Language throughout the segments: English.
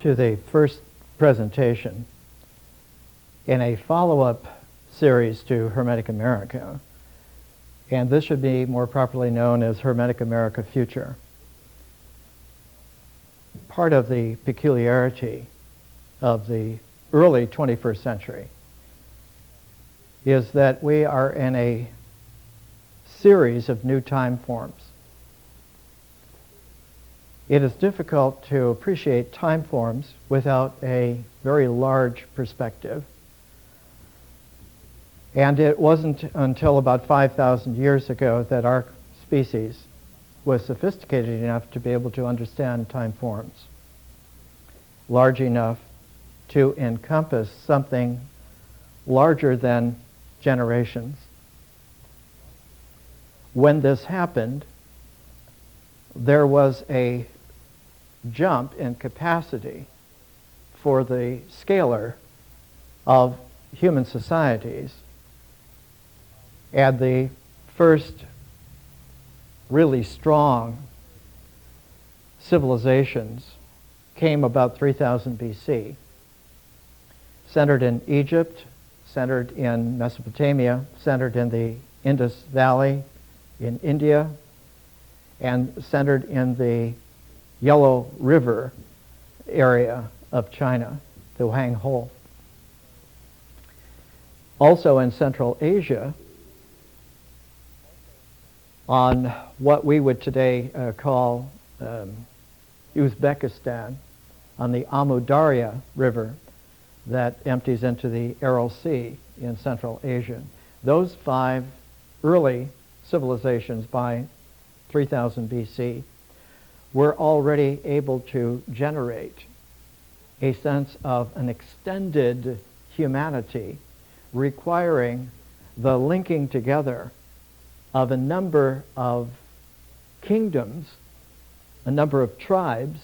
to the first presentation in a follow-up series to Hermetic America, and this should be more properly known as Hermetic America Future. Part of the peculiarity of the early 21st century is that we are in a series of new time forms. It is difficult to appreciate time forms without a very large perspective. And it wasn't until about 5,000 years ago that our species was sophisticated enough to be able to understand time forms large enough to encompass something larger than generations. When this happened, there was a jump in capacity for the scalar of human societies, and the first really strong civilizations came about 3000 BC, centered in Egypt, centered in Mesopotamia, centered in the Indus Valley in India, and centered in the Yellow River area of China, the Huanghe. Also in Central Asia, on what we would today call Uzbekistan, on the Amu Darya River that empties into the Aral Sea in Central Asia. Those 5 early civilizations by 3000 BC were already able to generate a sense of an extended humanity requiring the linking together of a number of kingdoms, a number of tribes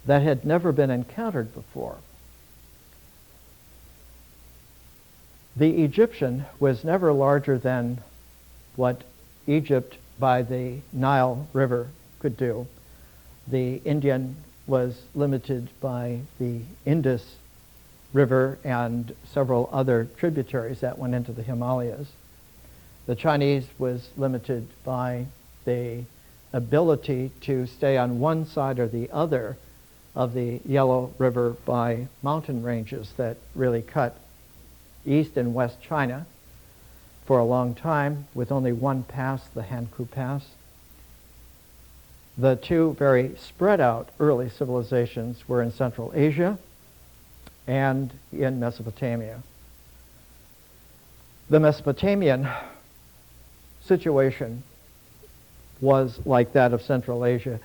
that had never been encountered before. The Egyptian was never larger than what Egypt by the Nile River could do. The Indian was limited by the Indus River and several other tributaries that went into the Himalayas. The Chinese was limited by the ability to stay on one side or the other of the Yellow River by mountain ranges that really cut East and West China for a long time, with only one pass, the Hankou Pass. The 2 very spread out early civilizations were in Central Asia and in Mesopotamia. The Mesopotamian situation was like that of Central Asia.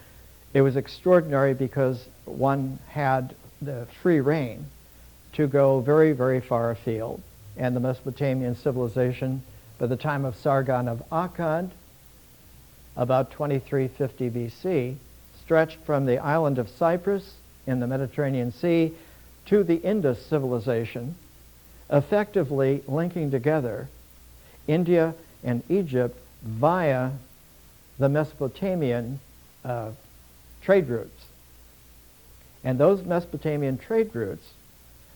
It was extraordinary because one had the free rein to go very, very far afield. And the Mesopotamian civilization, by the time of Sargon of Akkad, about 2350 BC, stretched from the island of Cyprus in the Mediterranean Sea to the Indus civilization, effectively linking together India and Egypt via the Mesopotamian trade routes. And those Mesopotamian trade routes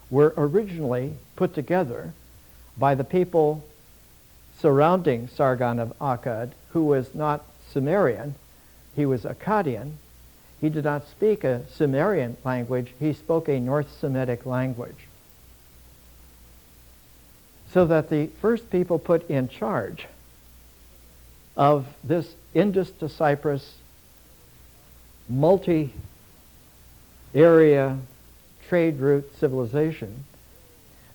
were originally put together by the people surrounding Sargon of Akkad, who was not Sumerian, he was Akkadian. He did not speak a Sumerian language, he spoke a North Semitic language. So that the first people put in charge of this Indus to Cyprus multi-area trade route civilization,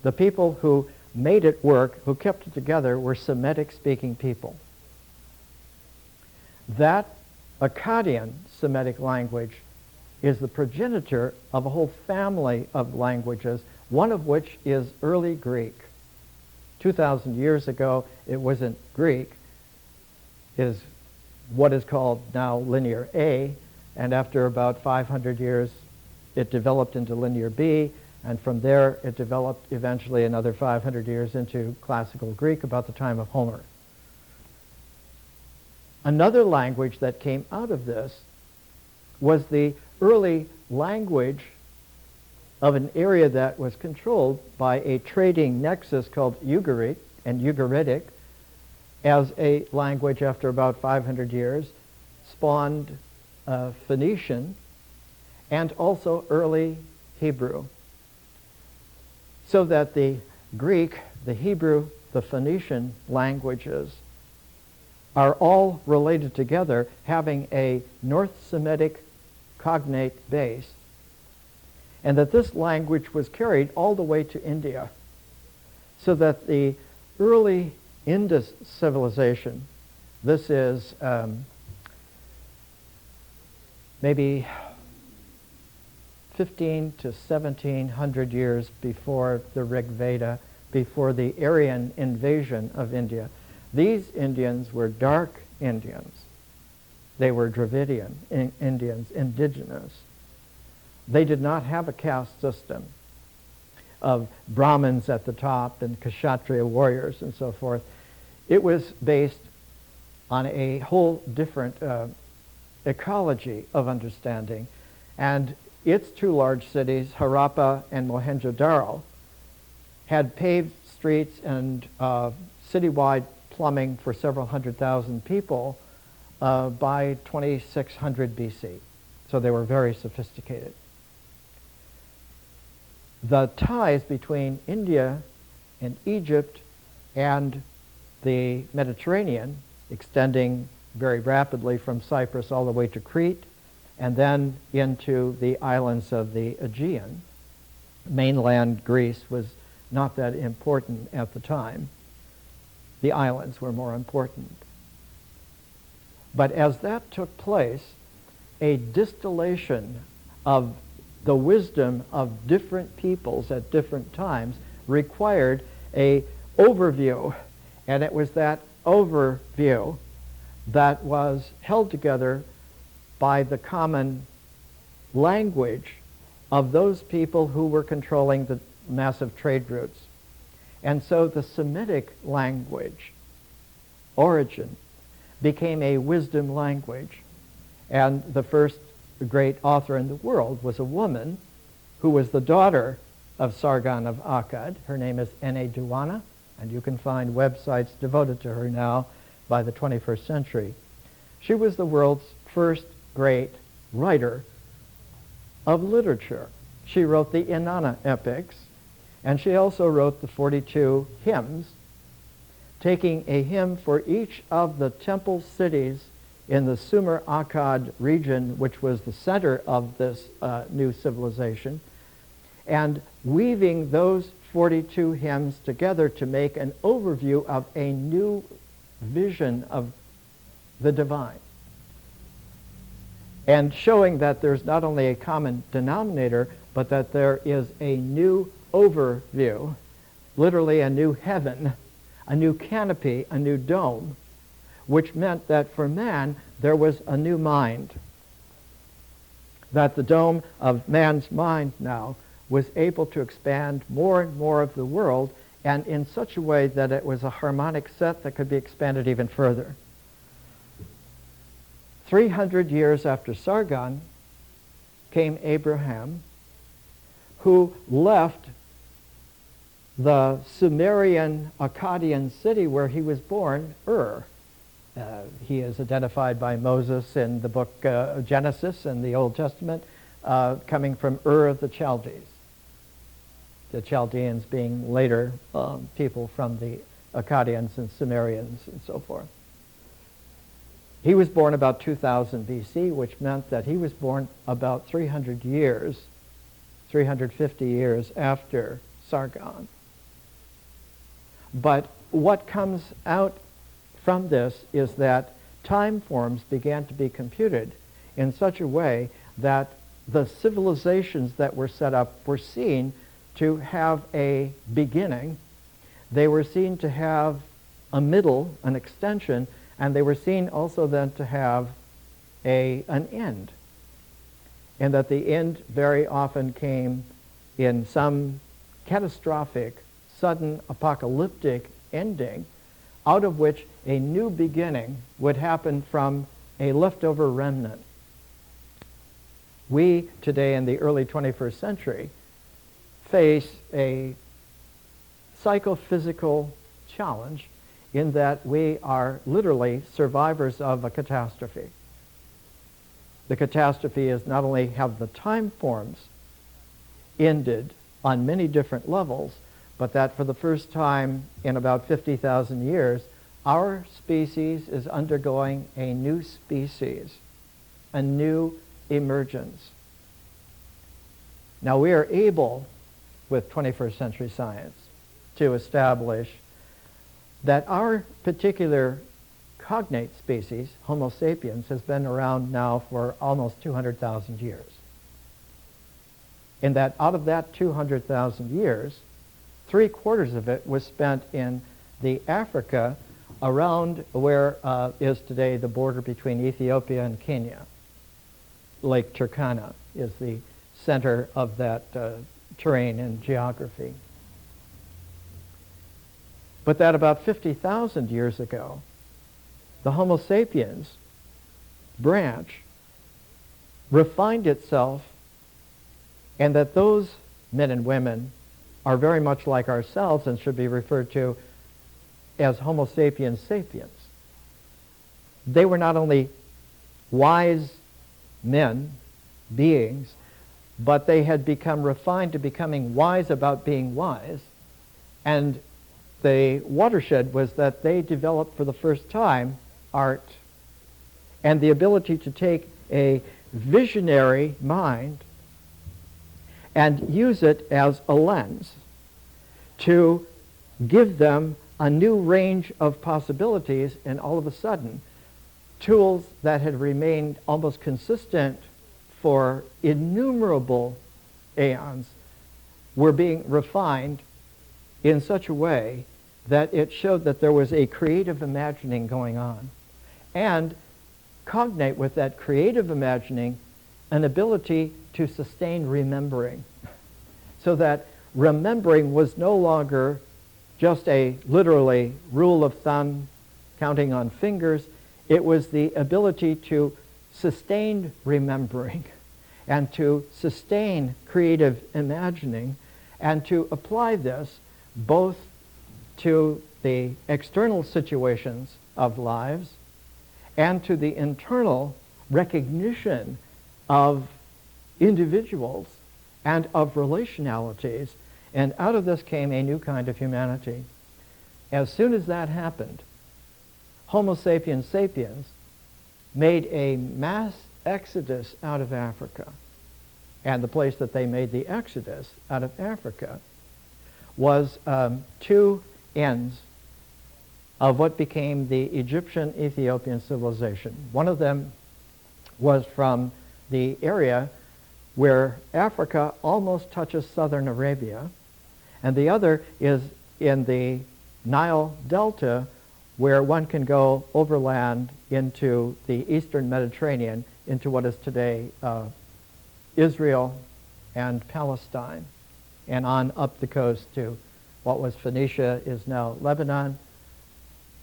the people who made it work, who kept it together, were Semitic-speaking people. That Akkadian Semitic language is the progenitor of a whole family of languages, one of which is early Greek. 2,000 years ago, it wasn't Greek. It is what is called now Linear A, and after about 500 years, it developed into Linear B, and from there it developed eventually another 500 years into Classical Greek about the time of Homer. Another language that came out of this was the early language of an area that was controlled by a trading nexus called Ugaritic and Ugaritic as a language after about 500 years, spawned Phoenician and also early Hebrew. So that the Greek, the Hebrew, the Phoenician languages are all related together, having a North Semitic cognate base, and that this language was carried all the way to India, so that the early Indus civilization, this is maybe 15 to 1700 years before the Rig Veda, before the Aryan invasion of India. These Indians were dark Indians. They were Dravidian Indians, indigenous. They did not have a caste system of Brahmins at the top and Kshatriya warriors and so forth. It was based on a whole different ecology of understanding. And its two large cities, Harappa and Mohenjo-Daro, had paved streets and citywide plumbing for several 100,000 people by 2600 BC. So they were very sophisticated. The ties between India and Egypt and the Mediterranean, extending very rapidly from Cyprus all the way to Crete, and then into the islands of the Aegean. Mainland Greece was not that important at the time. The islands were more important. But as that took place, a distillation of the wisdom of different peoples at different times required an overview, and it was that overview that was held together by the common language of those people who were controlling the massive trade routes. And so the Semitic language origin became a wisdom language. And the first great author in the world was a woman who was the daughter of Sargon of Akkad. Her name is Enneduanna, and you can find websites devoted to her now by the 21st century. She was the world's first great writer of literature. She wrote the Inanna epics, and she also wrote the 42 hymns, taking a hymn for each of the temple cities in the Sumer-Akkad region, which was the center of this new civilization, and weaving those 42 hymns together to make an overview of a new vision of the divine, and showing that there's not only a common denominator, but that there is a new overview, literally a new heaven, a new canopy, a new dome, which meant that for man there was a new mind, that the dome of man's mind now was able to expand more and more of the world, and in such a way that it was a harmonic set that could be expanded even further. 300 years after Sargon came Abraham, who left the Sumerian Akkadian city where he was born, Ur. He is identified by Moses in the book Genesis in the Old Testament, coming from Ur of the Chaldees. The Chaldeans being later people from the Akkadians and Sumerians and so forth. He was born about 2000 BC, which meant that he was born about 350 years after Sargon. But what comes out from this is that time forms began to be computed in such a way that the civilizations that were set up were seen to have a beginning, they were seen to have a middle, an extension, and they were seen also then to have an end. And that the end very often came in some catastrophic, sudden, apocalyptic ending, out of which a new beginning would happen from a leftover remnant. We today in the early 21st century face a psychophysical challenge in that we are literally survivors of a catastrophe. The catastrophe is not only have the time forms ended on many different levels, but that for the first time in about 50,000 years, our species is undergoing a new species, a new emergence. Now we are able, with 21st century science, to establish that our particular cognate species, Homo sapiens, has been around now for almost 200,000 years. In that out of that 200,000 years, 3/4 of it was spent in the Africa around where is today the border between Ethiopia and Kenya. Lake Turkana is the center of that terrain and geography. But that about 50,000 years ago, the Homo sapiens branch refined itself, and that those men and women are very much like ourselves and should be referred to as Homo sapiens sapiens. They were not only wise men, beings, but they had become refined to becoming wise about being wise. And the watershed was that they developed for the first time art and the ability to take a visionary mind and use it as a lens to give them a new range of possibilities, and all of a sudden, tools that had remained almost consistent for innumerable aeons were being refined in such a way that it showed that there was a creative imagining going on. And cognate with that creative imagining an ability to sustain remembering, so that remembering was no longer just a literally rule of thumb counting on fingers. It was the ability to sustain remembering and to sustain creative imagining and to apply this both to the external situations of lives and to the internal recognition of individuals and of relationalities. And out of this came a new kind of humanity. As soon as that happened, Homo sapiens sapiens made a mass exodus out of Africa. And the place that they made the exodus out of Africa was two ends of what became the Egyptian-Ethiopian civilization. One of them was from the area where Africa almost touches southern Arabia, and the other is in the Nile Delta, where one can go overland into the eastern Mediterranean, into what is today Israel and Palestine, and on up the coast to what was Phoenicia is now Lebanon,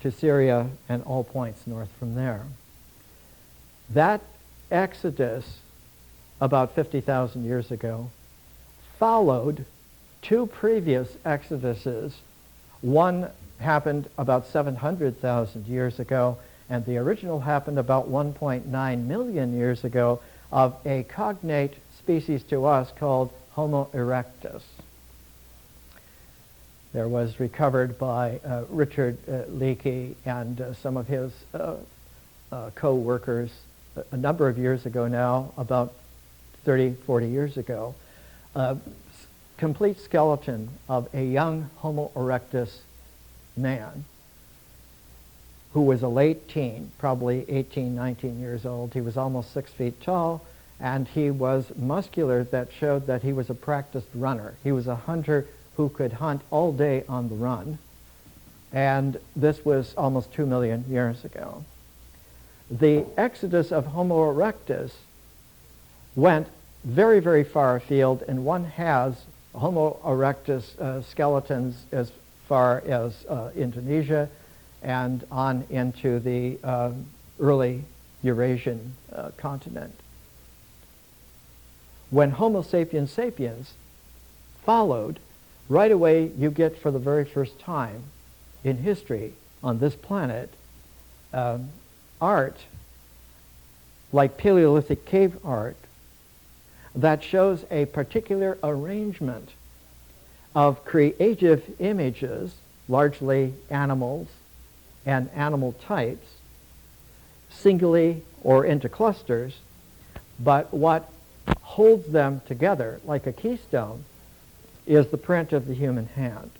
to Syria, and all points north from there. That exodus about 50,000 years ago followed two previous exoduses. One happened about 700,000 years ago, and the original happened about 1.9 million years ago, of a cognate species to us called Homo erectus. There was recovered by Richard Leakey and some of his co-workers a number of years ago now, about 30, 40 years ago, a complete skeleton of a young Homo erectus man who was a late teen, probably 18, 19 years old. He was almost 6 feet tall, and he was muscular, that showed that he was a practiced runner. He was a hunter who could hunt all day on the run, and this was almost 2 million years ago. The exodus of Homo erectus went very, very far afield, and one has Homo erectus skeletons as far as Indonesia and on into the early Eurasian continent. When Homo sapiens sapiens followed, right away you get for the very first time in history on this planet art like Paleolithic cave art that shows a particular arrangement of creative images, largely animals and animal types, singly or into clusters, but what holds them together like a keystone is the print of the human hand.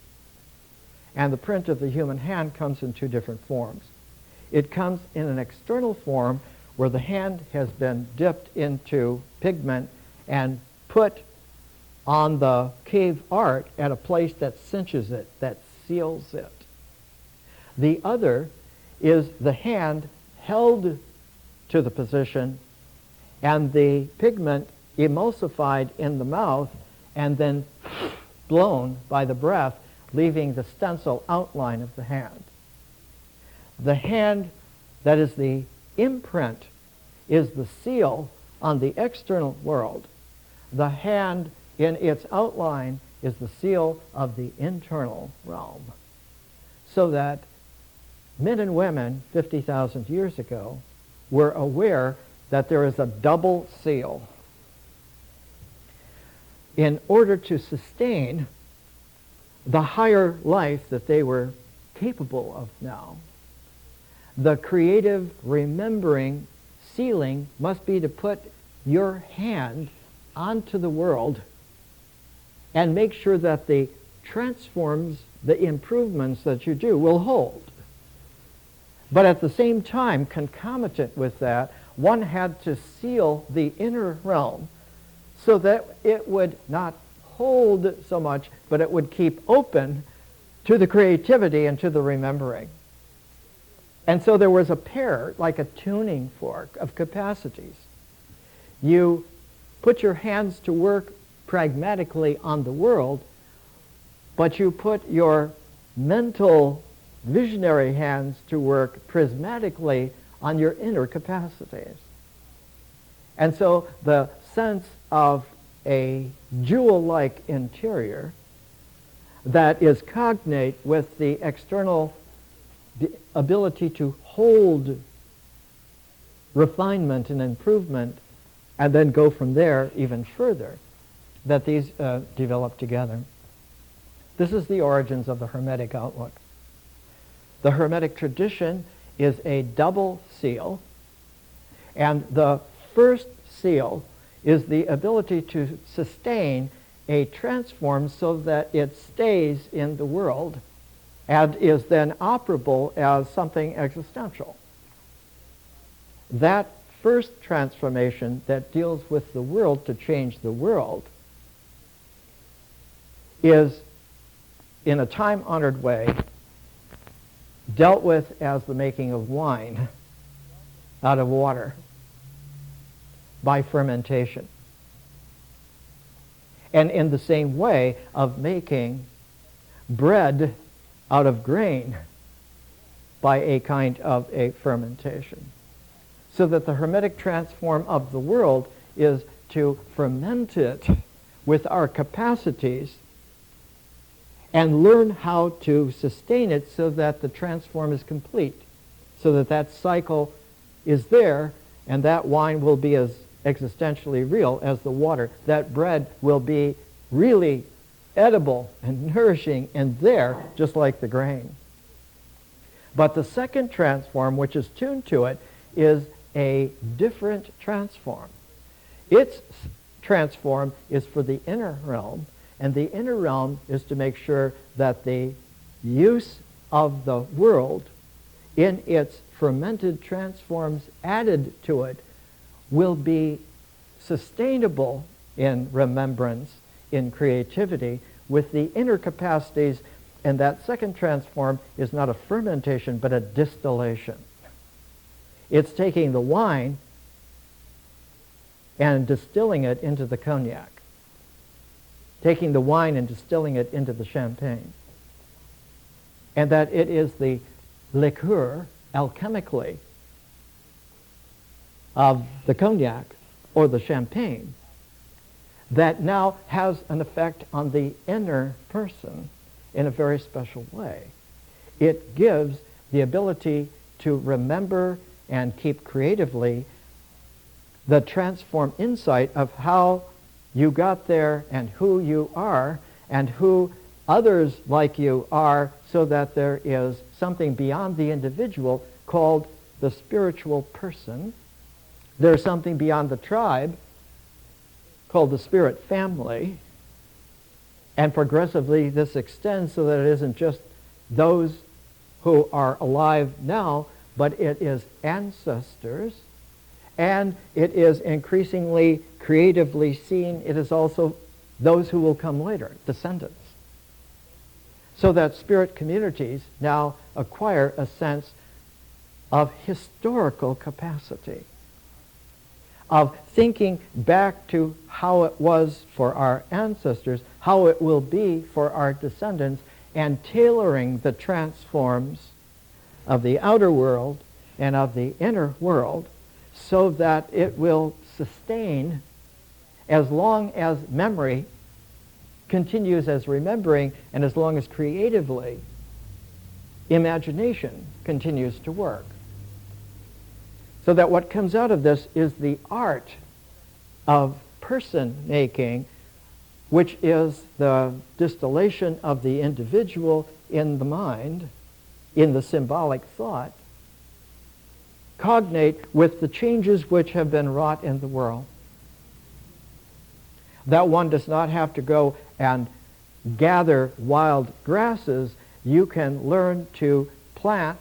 And the print of the human hand comes in two different forms. It comes in an external form where the hand has been dipped into pigment and put on the cave art at a place that cinches it, that seals it. The other is the hand held to the position and the pigment emulsified in the mouth and then blown by the breath, leaving the stencil outline of the hand. The hand that is the imprint is the seal on the external world. The hand in its outline is the seal of the internal realm. So that men and women 50,000 years ago were aware that there is a double seal. In order to sustain the higher life that they were capable of now, the creative remembering sealing must be to put your hand onto the world and make sure that the transforms, the improvements that you do will hold. But at the same time, concomitant with that, one had to seal the inner realm so that it would not hold so much, but it would keep open to the creativity and to the remembering. And so there was a pair, like a tuning fork of capacities. You put your hands to work pragmatically on the world, but you put your mental visionary hands to work prismatically on your inner capacities. And so the sense of a jewel-like interior that is cognate with the external ability to hold refinement and improvement and then go from there even further, that these develop together. This is the origins of the Hermetic outlook. The Hermetic tradition is a double seal, and the first seal is the ability to sustain a transform so that it stays in the world and is then operable as something existential. That first transformation that deals with the world to change the world is, in a time-honored way, dealt with as the making of wine out of water by fermentation. And in the same way of making bread out of grain by a kind of a fermentation. So that the Hermetic transform of the world is to ferment it with our capacities and learn how to sustain it so that the transform is complete, so that that cycle is there and that wine will be as existentially real as the water. That bread will be really edible and nourishing and there, just like the grain. But the second transform, which is tuned to it, is a different transform. Its transform is for the inner realm, and the inner realm is to make sure that the use of the world in its fermented transforms added to it will be sustainable in remembrance, in creativity, with the inner capacities, and that second transform is not a fermentation but a distillation. It's taking the wine and distilling it into the cognac, taking the wine and distilling it into the champagne, and that it is the liqueur, alchemically, of the cognac or the champagne that now has an effect on the inner person in a very special way. It gives the ability to remember and keep creatively the transformed insight of how you got there and who you are and who others like you are, so that there is something beyond the individual called the spiritual person. There's something beyond the tribe called the spirit family. And progressively this extends so that it isn't just those who are alive now, but it is ancestors, and it is increasingly creatively seen. It is also those who will come later, descendants. So that spirit communities now acquire a sense of historical capacity, of thinking back to how it was for our ancestors, how it will be for our descendants, and tailoring the transforms of the outer world and of the inner world so that it will sustain as long as memory continues as remembering, and as long as creatively imagination continues to work. So that what comes out of this is the art of person making, which is the distillation of the individual in the mind, in the symbolic thought, cognate with the changes which have been wrought in the world. That one does not have to go and gather wild grasses. You can learn to plant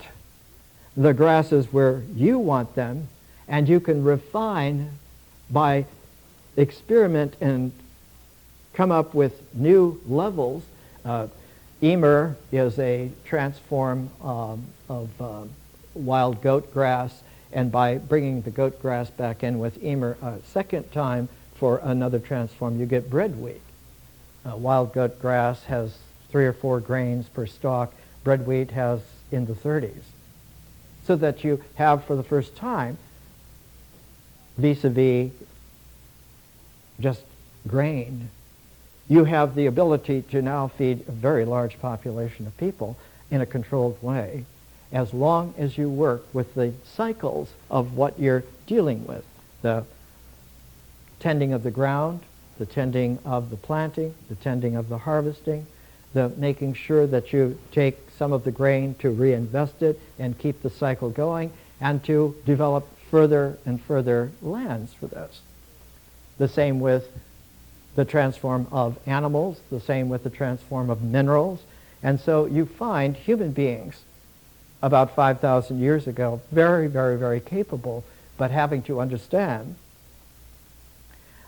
the grasses where you want them, and you can refine by experiment and come up with new levels. Emer is a transform of wild goat grass, and by bringing the goat grass back in with Emer a second time for another transform, you get bread wheat. Wild goat grass has 3 or 4 grains per stalk. Bread wheat has in the 30s. So that you have for the first time, vis-a-vis just grain, you have the ability to now feed a very large population of people in a controlled way, as long as you work with the cycles of what you're dealing with. The tending of the ground, the tending of the planting, the tending of the harvesting, the making sure that you take some of the grain to reinvest it and keep the cycle going, and to develop further and further lands for this. The same with the transform of animals, the same with the transform of minerals. And so you find human beings about 5,000 years ago very, very, very capable, but having to understand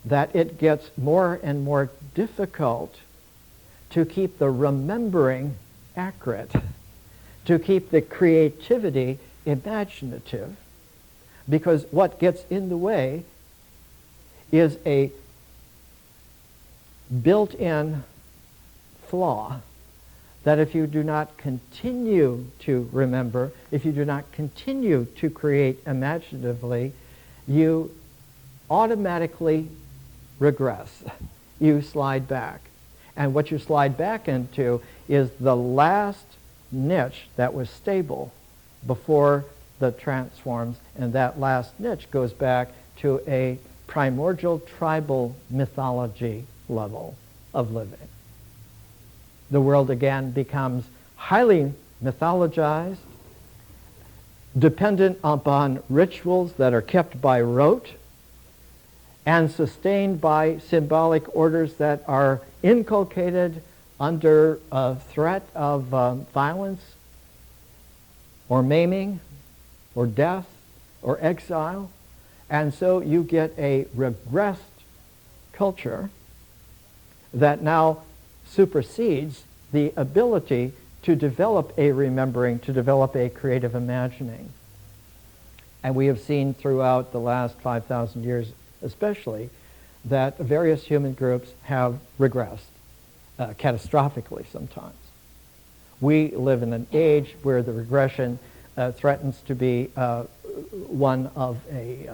that it gets more and more difficult to keep the remembering accurate, to keep the creativity imaginative, because what gets in the way is a built-in flaw that if you do not continue to remember, if you do not continue to create imaginatively, you automatically regress. You slide back. And what you slide back into is the last niche that was stable before the transforms, and that last niche goes back to a primordial tribal mythology level of living. The world again becomes highly mythologized, dependent upon rituals that are kept by rote, and sustained by symbolic orders that are inculcated under threat of violence or maiming or death or exile. And so you get a regressed culture that now supersedes the ability to develop a remembering, to develop a creative imagining. And we have seen throughout the last 5,000 years especially that various human groups have regressed, catastrophically sometimes. We live in an age where the regression threatens to be one of a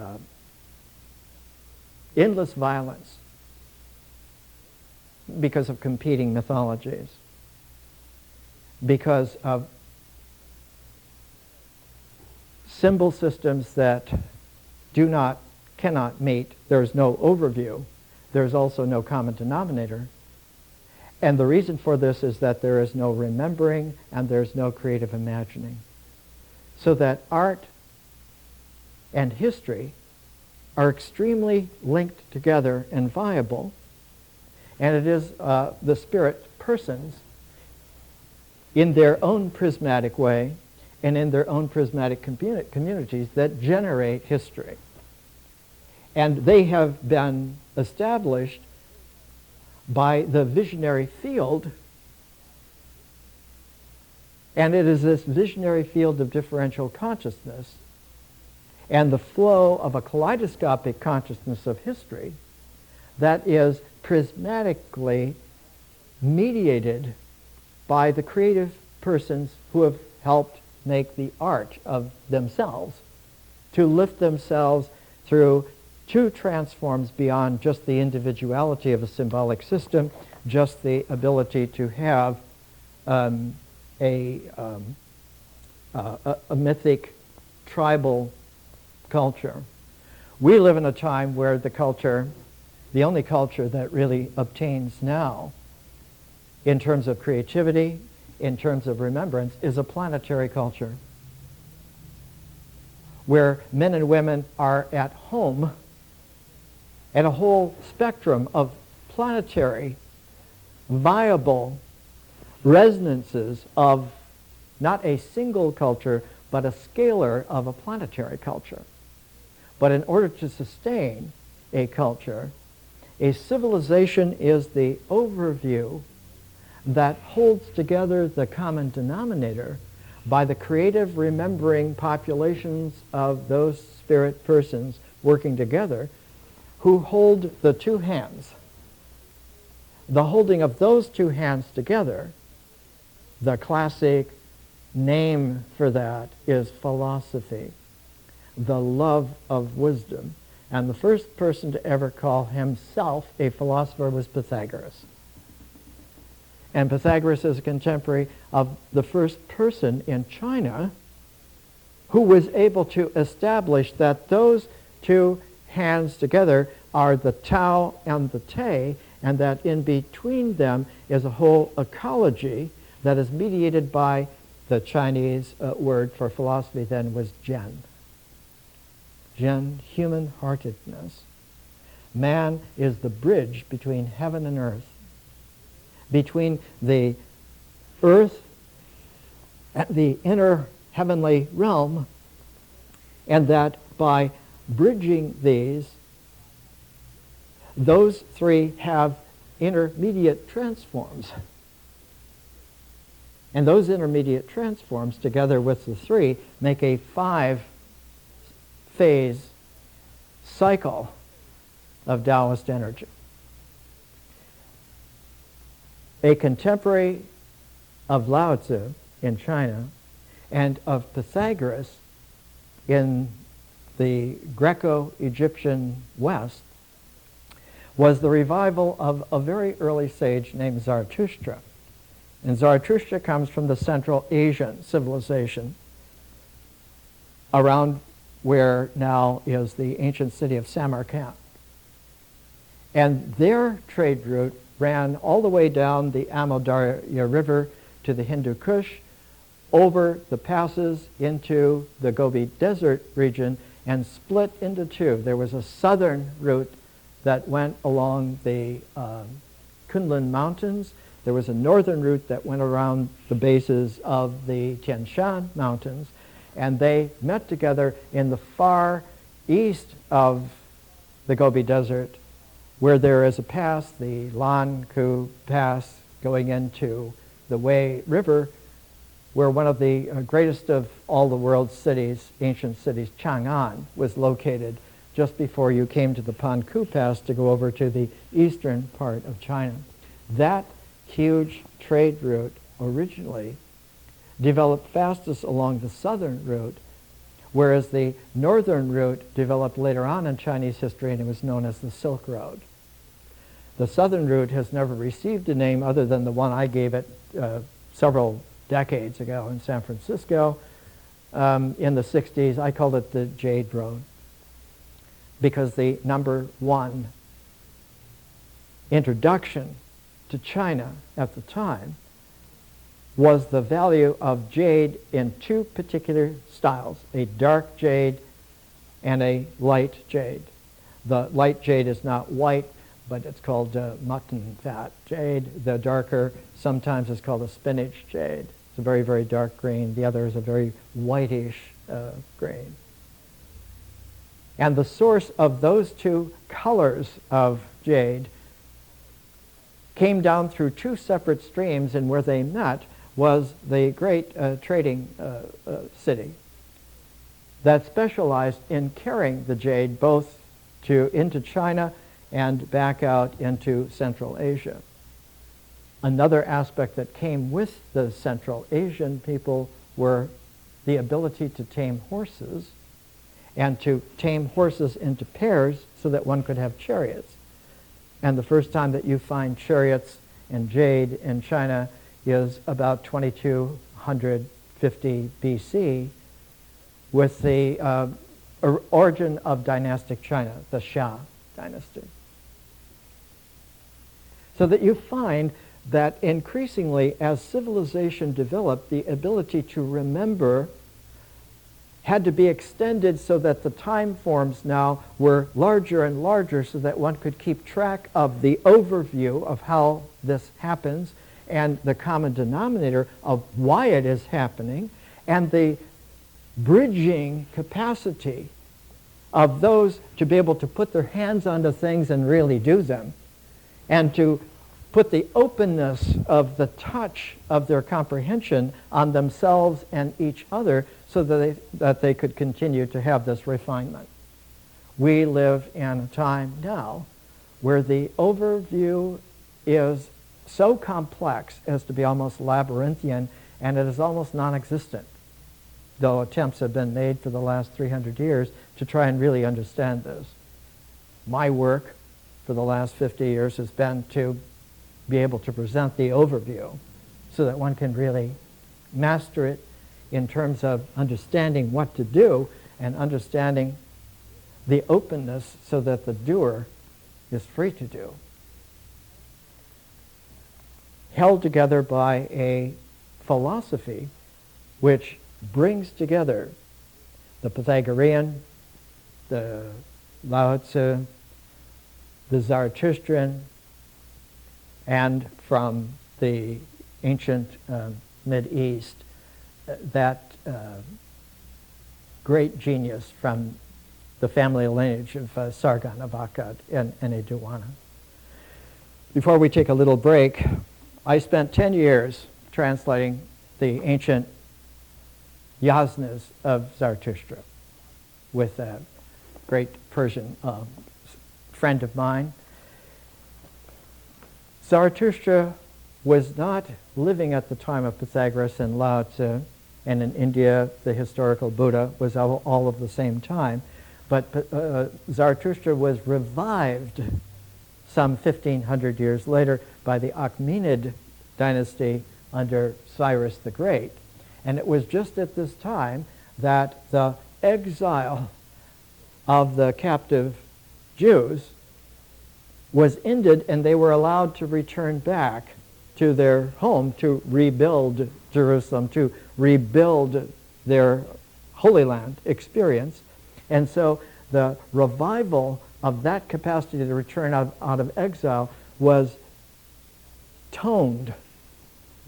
endless violence, because of competing mythologies, because of symbol systems that cannot meet. There's no overview. There's also no common denominator. And the reason for this is that there is no remembering and there's no creative imagining. So that art and history are extremely linked together and viable. And it is the spirit persons in their own prismatic way and in their own prismatic communities that generate history. And they have been established by the visionary field, and it is this visionary field of differential consciousness and the flow of a kaleidoscopic consciousness of history that is prismatically mediated by the creative persons who have helped make the art of themselves, to lift themselves through two transforms beyond just the individuality of a symbolic system, just the ability to have a mythic tribal culture. We live in a time where the only culture that really obtains now in terms of creativity, in terms of remembrance, is a planetary culture, where men and women are at home and a whole spectrum of planetary, viable resonances of not a single culture, but a scalar of a planetary culture. But in order to sustain a culture, a civilization is the overview that holds together the common denominator by the creative remembering populations of those spirit persons working together who hold the two hands. The holding of those two hands together, the classic name for that is philosophy, the love of wisdom. And the first person to ever call himself a philosopher was Pythagoras. And Pythagoras is a contemporary of the first person in China who was able to establish that those two hands together are the Tao and the Te, and that in between them is a whole ecology that is mediated by the Chinese word for philosophy then was Zhen. Zhen, human-heartedness. Man is the bridge between heaven and earth, between the earth and the inner heavenly realm, and that by bridging those three have intermediate transforms. And those intermediate transforms, together with the three, make a 5-phase cycle of Taoist energy. A contemporary of Lao Tzu in China and of Pythagoras in the Greco-Egyptian West was the revival of a very early sage named Zarathustra. And Zarathustra comes from the Central Asian civilization around where now is the ancient city of Samarkand. And their trade route ran all the way down the Amodarya River to the Hindu Kush, over the passes into the Gobi Desert region, and split into two. There was a southern route that went along the Kunlun Mountains. There was a northern route that went around the bases of the Tian Shan Mountains, and they met together in the far east of the Gobi Desert, where there is a pass, the Lan Ku Pass, going into the Wei River, where one of the greatest of all the world's cities, ancient cities, Chang'an, was located just before you came to the Panku Pass to go over to the eastern part of China. That huge trade route originally developed fastest along the southern route, whereas the northern route developed later on in Chinese history, and it was known as the Silk Road. The southern root has never received a name other than the one I gave it several decades ago in San Francisco. In the 60s, I called it the Jade Road because the number one introduction to China at the time was the value of jade in two particular styles, a dark jade and a light jade. The light jade is not white, but it's called mutton fat jade. The darker sometimes is called a spinach jade. It's a very, very dark green. The other is a very whitish green. And the source of those two colors of jade came down through two separate streams, and where they met was the great trading city that specialized in carrying the jade both into China and back out into Central Asia. Another aspect that came with the Central Asian people were the ability to tame horses, and to tame horses into pairs so that one could have chariots. And the first time that you find chariots and jade in China is about 2250 BC with the origin of dynastic China, the Xia dynasty. So that you find that increasingly as civilization developed, the ability to remember had to be extended so that the time forms now were larger and larger so that one could keep track of the overview of how this happens and the common denominator of why it is happening, and the bridging capacity of those to be able to put their hands onto things and really do them, and to put the openness of the touch of their comprehension on themselves and each other so that they could continue to have this refinement. We live in a time now where the overview is so complex as to be almost labyrinthian, and it is almost non-existent, though attempts have been made for the last 300 years to try and really understand this. My work for the last 50 years has been to be able to present the overview so that one can really master it in terms of understanding what to do and understanding the openness so that the doer is free to do. Held together by a philosophy which brings together the Pythagorean, the Lao Tzu, the Zarathustrian, and from the ancient Mid-East, that great genius from the family lineage of Sargon of Akkad and Eduana. Before we take a little break, I spent 10 years translating the ancient yasnas of Zarathustra with a great Persian friend of mine. Zarathustra was not living at the time of Pythagoras and Lao Tzu, and in India the historical Buddha was all of the same time, but Zarathustra was revived some 1500 years later by the Achaemenid dynasty under Cyrus the Great. And it was just at this time that the exile of the captive Jews was ended, and they were allowed to return back to their home to rebuild Jerusalem, to rebuild their Holy Land experience. And so the revival of that capacity to return out of exile was toned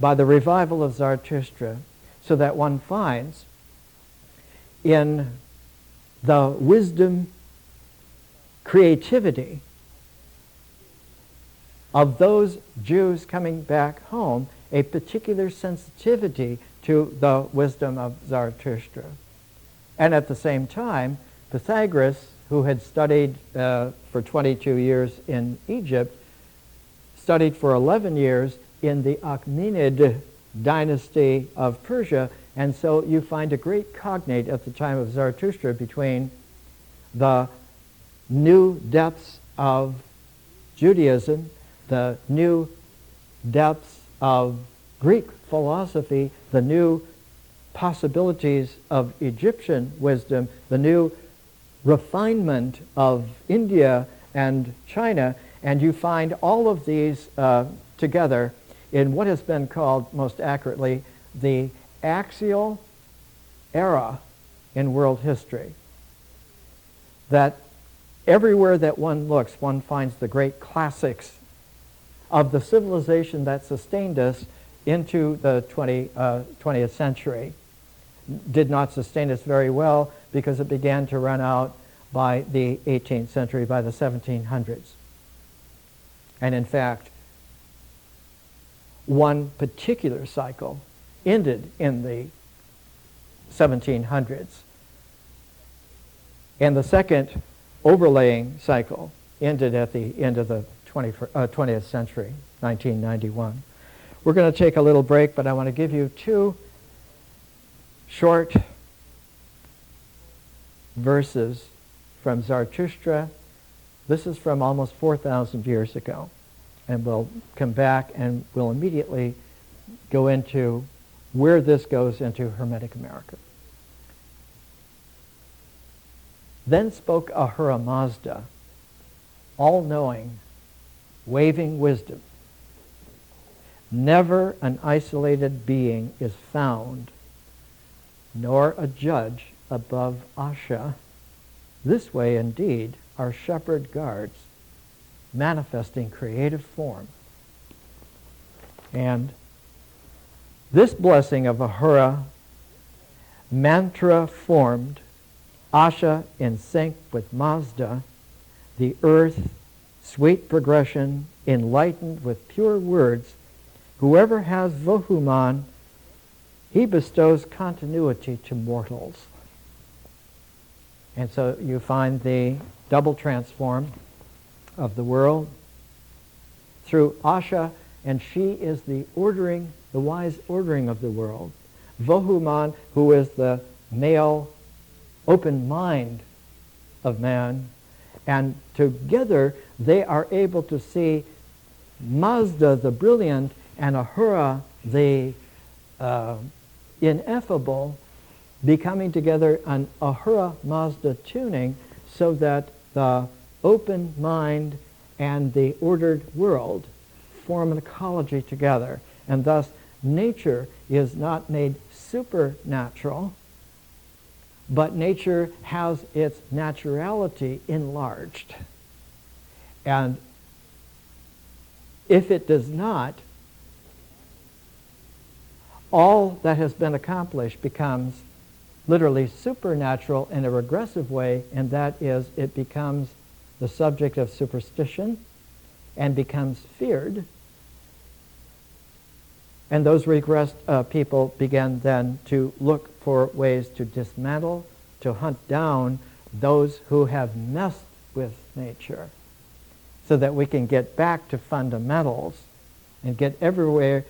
by the revival of Zarathustra, so that one finds in the wisdom, creativity of those Jews coming back home a particular sensitivity to the wisdom of Zarathustra. And at the same time, Pythagoras, who had studied for 22 years in Egypt, studied for 11 years in the Achaemenid dynasty of Persia, and so you find a great cognate at the time of Zarathustra between the new depths of Judaism, the new depths of Greek philosophy, the new possibilities of Egyptian wisdom, the new refinement of India and China, and you find all of these together in what has been called, most accurately, the axial era in world history. That everywhere that one looks, one finds the great classics of the civilization that sustained us into the 20th century. Did not sustain us very well because it began to run out by the 18th century, by the 1700s. And in fact, one particular cycle ended in the 1700s. And the second overlaying cycle ended at the end of the 20th century, 1991. We're going to take a little break, but I want to give you two short verses from Zarathustra. This is from almost 4,000 years ago. And we'll come back and we'll immediately go into where this goes into Hermetic America. Then spoke Ahura Mazda, all-knowing, waving wisdom. Never an isolated being is found, nor a judge above Asha. This way, indeed, our shepherd guards, manifesting creative form. And this blessing of Ahura, mantra formed, Asha in sync with Mazda, the earth, sweet progression, enlightened with pure words, whoever has Vohuman, he bestows continuity to mortals. And so you find the double transform of the world through Asha, and she is the ordering, the wise ordering of the world. Vohuman, who is the male open mind of man, and together they are able to see Mazda the brilliant and Ahura the ineffable becoming together an Ahura Mazda tuning, so that the open mind and the ordered world form an ecology together. And thus nature is not made supernatural, but nature has its naturality enlarged. And if it does not, all that has been accomplished becomes literally supernatural in a regressive way, and that is, it becomes the subject of superstition and becomes feared. And those regressed people began then to look for ways to dismantle, to hunt down those who have messed with nature, so that we can get back to fundamentals and get everyone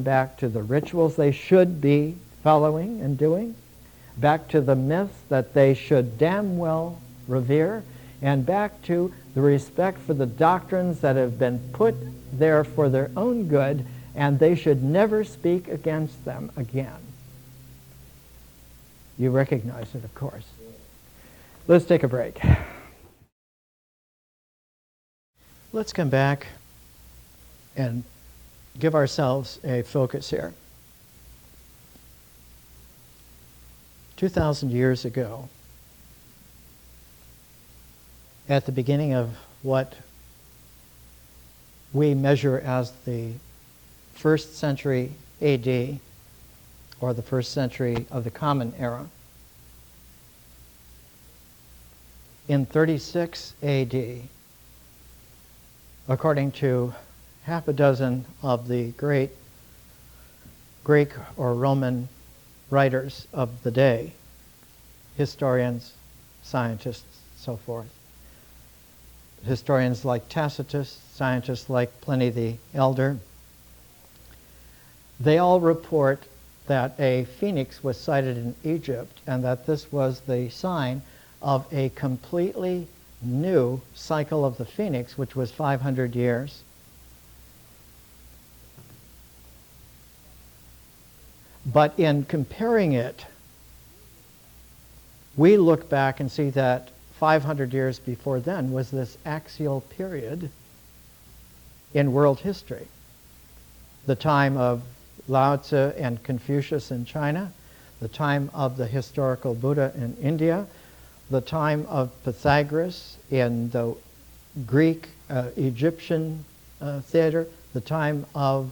back to the rituals they should be following and doing, back to the myths that they should damn well revere, and back to the respect for the doctrines that have been put there for their own good, and they should never speak against them again. You recognize it, of course. Let's take a break. Let's come back and give ourselves a focus here. 2,000 years ago, at the beginning of what we measure as the 1st century AD, or the 1st century of the Common Era, in 36 AD, according to half a dozen of the great Greek or Roman writers of the day, historians, scientists, so forth. Historians like Tacitus, scientists like Pliny the Elder, they all report that a phoenix was sighted in Egypt, and that this was the sign of a completely new cycle of the Phoenix, which was 500 years. But in comparing it, we look back and see that 500 years before then was this axial period in world history. The time of Lao Tzu and Confucius in China, the time of the historical Buddha in India, the time of Pythagoras in the Greek, Egyptian theater, the time of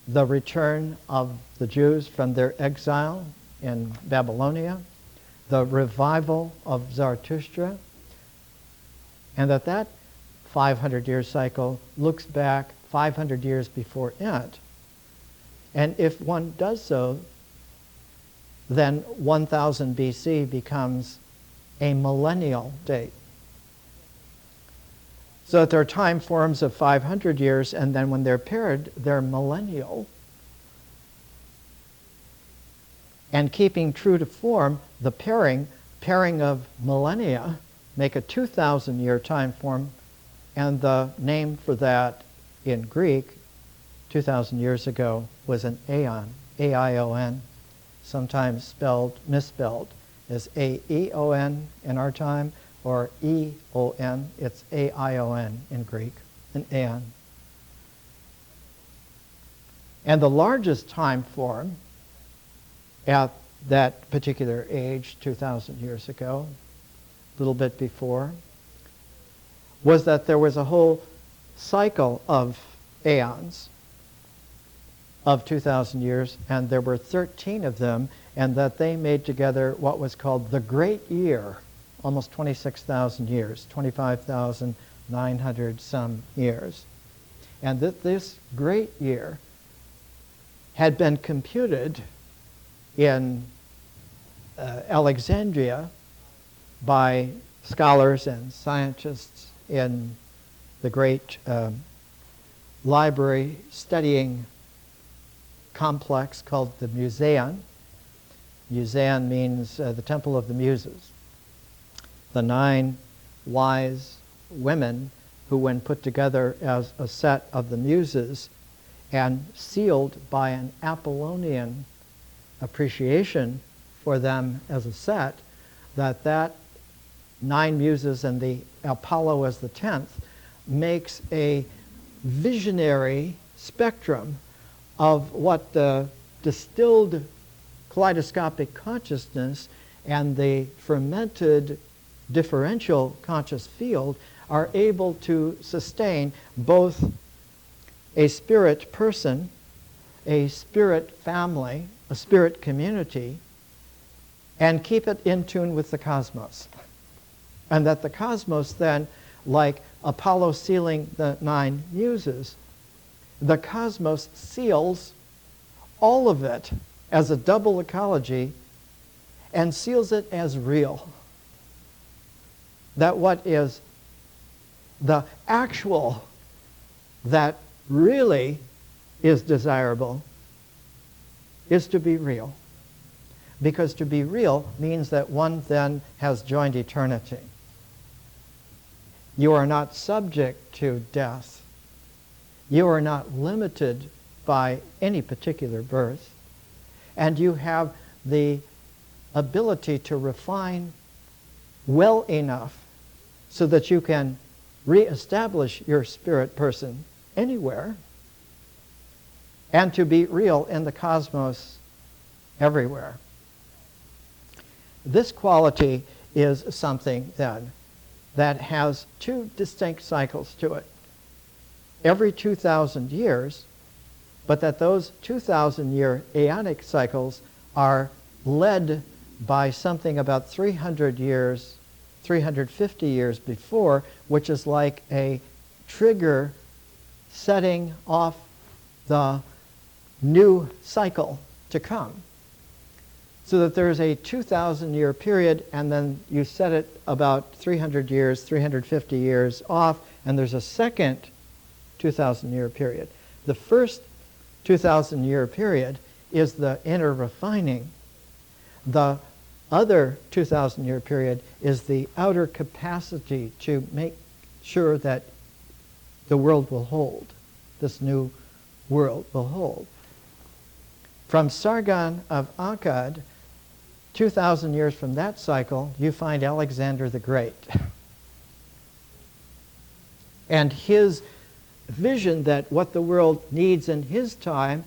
the return of the Jews from their exile in Babylonia, the revival of Zarathustra, and that 500-year cycle looks back 500 years before it. And if one does so, then 1000 BC becomes a millennial date. So that there are time forms of 500 years, and then when they're paired, they're millennial. And keeping true to form, the pairing of millennia make a 2000-year time form, and the name for that in Greek 2,000 years ago was an aeon, A-I-O-N, sometimes misspelled as A-E-O-N in our time, or E-O-N, it's A-I-O-N in Greek, an aeon. And the largest time form at that particular age, 2,000 years ago, a little bit before, was that there was a whole cycle of aeons of 2,000 years, and there were 13 of them, and that they made together what was called the Great Year, almost 26,000 years, 25,900 some years. And that this great year had been computed in Alexandria by scholars and scientists in the great library studying complex called the Museum. Museum means the Temple of the Muses. The 9 wise women who, when put together as a set of the Muses and sealed by an Apollonian appreciation for them as a set, that 9 Muses and the Apollo as the 10th makes a visionary spectrum of what the distilled kaleidoscopic consciousness and the fermented differential conscious field are able to sustain both a spirit person, a spirit family, a spirit community, and keep it in tune with the cosmos. And that the cosmos then, like Apollo sealing the 9 muses, the cosmos seals all of it as a double ecology and seals it as real. That what is the actual that really is desirable is to be real. Because to be real means that one then has joined eternity. You are not subject to death. You are not limited by any particular birth. And you have the ability to refine well enough so that you can reestablish your spirit person anywhere and to be real in the cosmos everywhere. This quality is something then that has 2 distinct cycles to it. Every 2,000 years, but that those 2,000-year aeonic cycles are led by something about 300 years, 350 years before, which is like a trigger setting off the new cycle to come. So that there's a 2,000-year period, and then you set it about 300 years, 350 years off, and there's a second 2,000-year period. The first 2,000-year period is the inner refining, the other 2,000-year period is the outer capacity to make sure that the world will hold, this new world will hold. From Sargon of Akkad, 2,000 years from that cycle, you find Alexander the Great. And his vision that what the world needs in his time,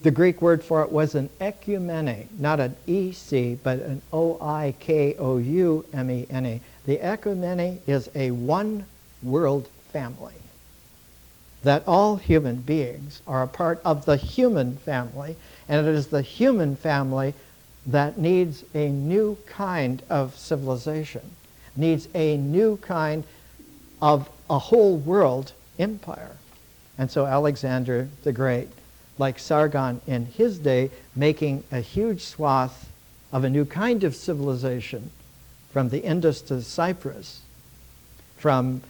the Greek word for it was an ecumene, not an E-C, but an O-I-K-O-U-M-E-N-E. The ecumene is a one world family. That all human beings are a part of the human family, and it is the human family that needs a new kind of civilization, needs a new kind of a whole world empire. And so Alexander the Great, like Sargon in his day, making a huge swath of a new kind of civilization from the Indus to Cyprus, from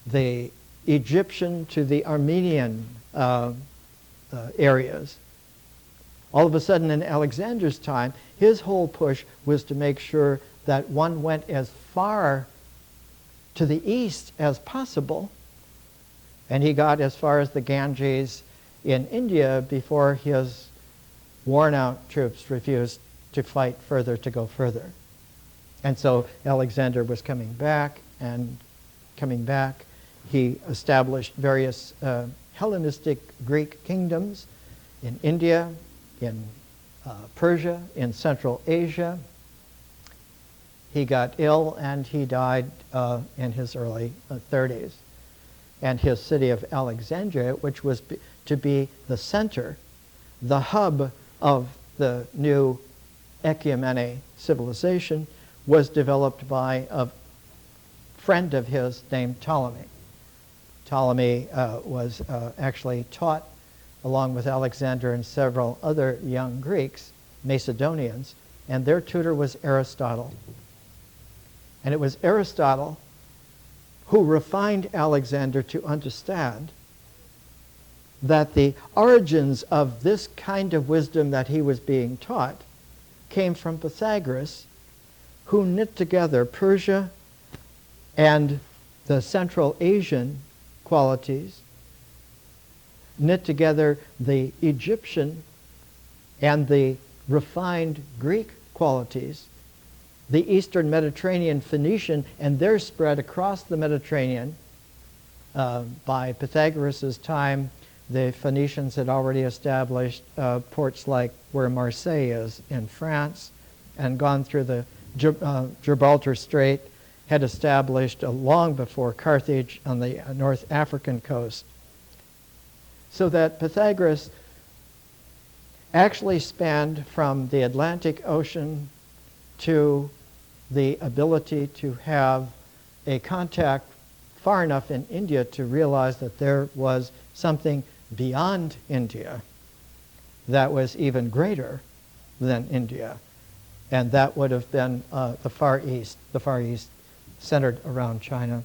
the Egyptian to the Armenian areas. All of a sudden in Alexander's time, his whole push was to make sure that one went as far to the east as possible, and he got as far as the Ganges in India before his worn-out troops refused to fight further, to go further. And so Alexander was coming back, he established various Hellenistic Greek kingdoms in India, in Persia, in Central Asia. He got ill and he died in his early 30s. And his city of Alexandria, which was to be the center, the hub of the new ecumene civilization, was developed by a friend of his named Ptolemy. Ptolemy was actually taught, along with Alexander and several other young Greeks, Macedonians, and their tutor was Aristotle. And it was Aristotle who refined Alexander to understand that the origins of this kind of wisdom that he was being taught came from Pythagoras, who knit together Persia and the Central Asian qualities, knit together the Egyptian and the refined Greek qualities, the Eastern Mediterranean Phoenician, and their spread across the Mediterranean. By Pythagoras' time, the Phoenicians had already established ports like where Marseille is in France, and gone through the Gibraltar Strait, had established long before Carthage on the North African coast. So that Pythagoras actually spanned from the Atlantic Ocean to the ability to have a contact far enough in India to realize that there was something beyond India that was even greater than India. And that would have been the Far East centered around China.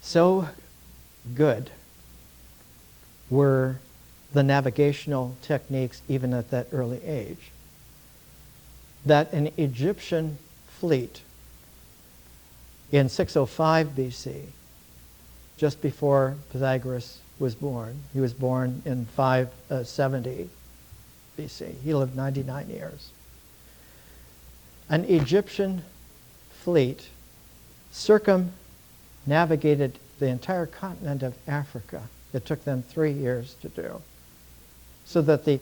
So good were the navigational techniques even at that early age that an Egyptian fleet in 605 BC, just before Pythagoras was born, he was born in 570 BC, he lived 99 years. An Egyptian fleet circumnavigated the entire continent of Africa. It took them 3 years to do. So that the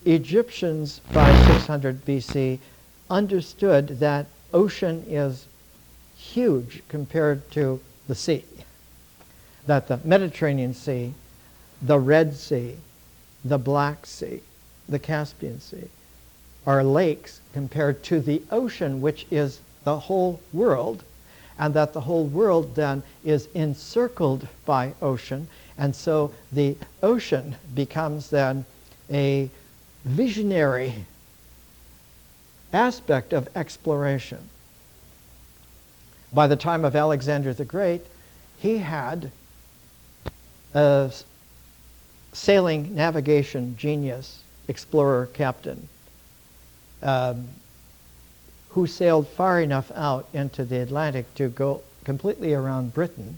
Egyptians by 600 BC understood that ocean is huge compared to the sea. That the Mediterranean Sea, the Red Sea, the Black Sea, the Caspian Sea are lakes compared to the ocean, which is the whole world, and that the whole world then is encircled by ocean. And so the ocean becomes then a visionary aspect of exploration. By the time of Alexander the Great, he had sailing navigation genius, explorer, captain, who sailed far enough out into the Atlantic to go completely around Britain.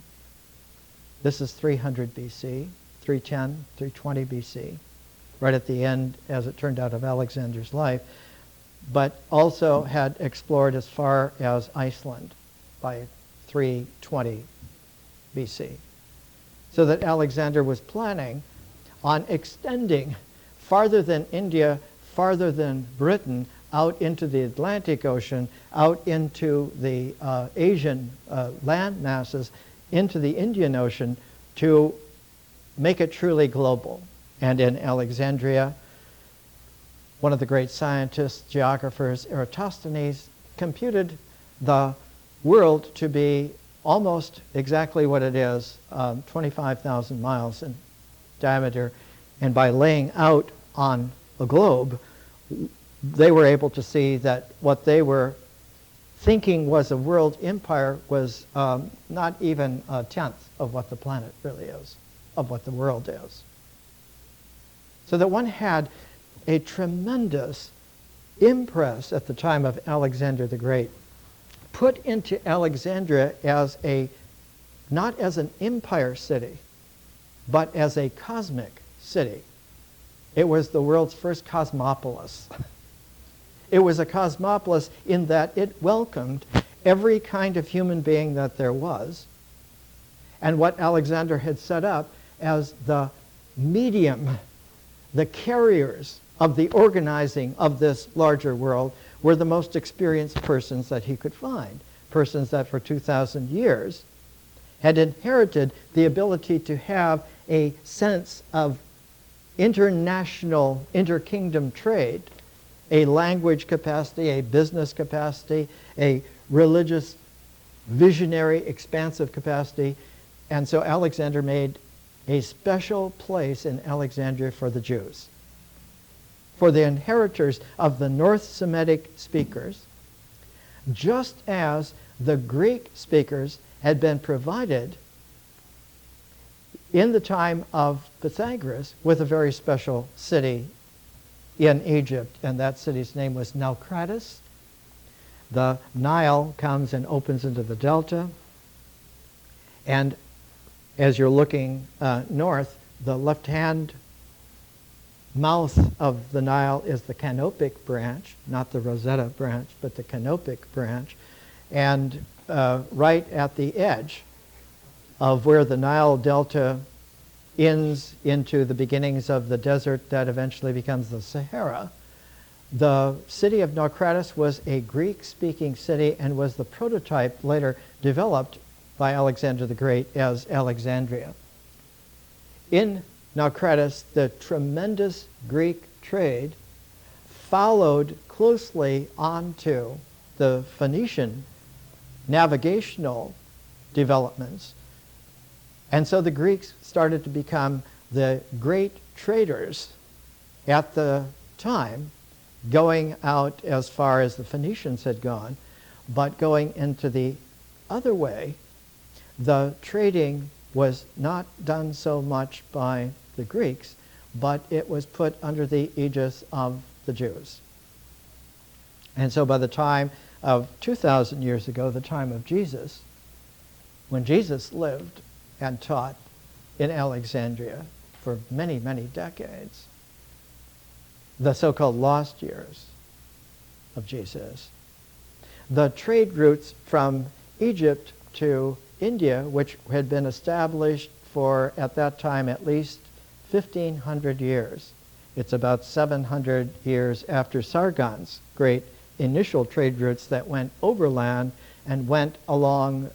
This is 300 BC, 310, 320 BC, right at the end, as it turned out, of Alexander's life, but also had explored as far as Iceland by 320 BC. So that Alexander was planning on extending farther than India, farther than Britain, out into the Atlantic Ocean, out into the Asian land masses, into the Indian Ocean, to make it truly global. And in Alexandria, one of the great scientists, geographers, Eratosthenes, computed the world to be almost exactly what it is, 25,000 miles in diameter. And by laying out on a globe, they were able to see that what they were thinking was a world empire was not even a tenth of what the planet really is, of what the world is. So that one had a tremendous impress at the time of Alexander the Great put into Alexandria as not as an empire city, but as a cosmic city. It was the world's first cosmopolis. It was a cosmopolis in that it welcomed every kind of human being that there was. And what Alexander had set up as the medium, the carriers of the organizing of this larger world, were the most experienced persons that he could find. Persons that for 2,000 years had inherited the ability to have a sense of international, inter-kingdom trade, a language capacity, a business capacity, a religious, visionary, expansive capacity. And so Alexander made a special place in Alexandria for the Jews, for the inheritors of the North Semitic speakers, just as the Greek speakers had been provided in the time of Pythagoras with a very special city in Egypt, and that city's name was Naucratis. The Nile comes and opens into the delta, and as you're looking north, the left-hand mouth of the Nile is the canopic branch, not the Rosetta branch, but the canopic branch, and right at the edge of where the Nile Delta ends into the beginnings of the desert that eventually becomes the Sahara, the city of Naucratis was a Greek-speaking city and was the prototype later developed by Alexander the Great as Alexandria. In Naucratis, the tremendous Greek trade followed closely onto the Phoenician navigational developments. And so the Greeks started to become the great traders at the time, going out as far as the Phoenicians had gone, but going into the other way. The trading was not done so much by the Greeks, but it was put under the aegis of the Jews. And so by the time of 2,000 years ago, the time of Jesus, when Jesus lived and taught in Alexandria for many, many decades, the so-called lost years of Jesus, the trade routes from Egypt to India, which had been established for, at that time, at least 1,500 years. It's about 700 years after Sargon's great initial trade routes that went overland and went along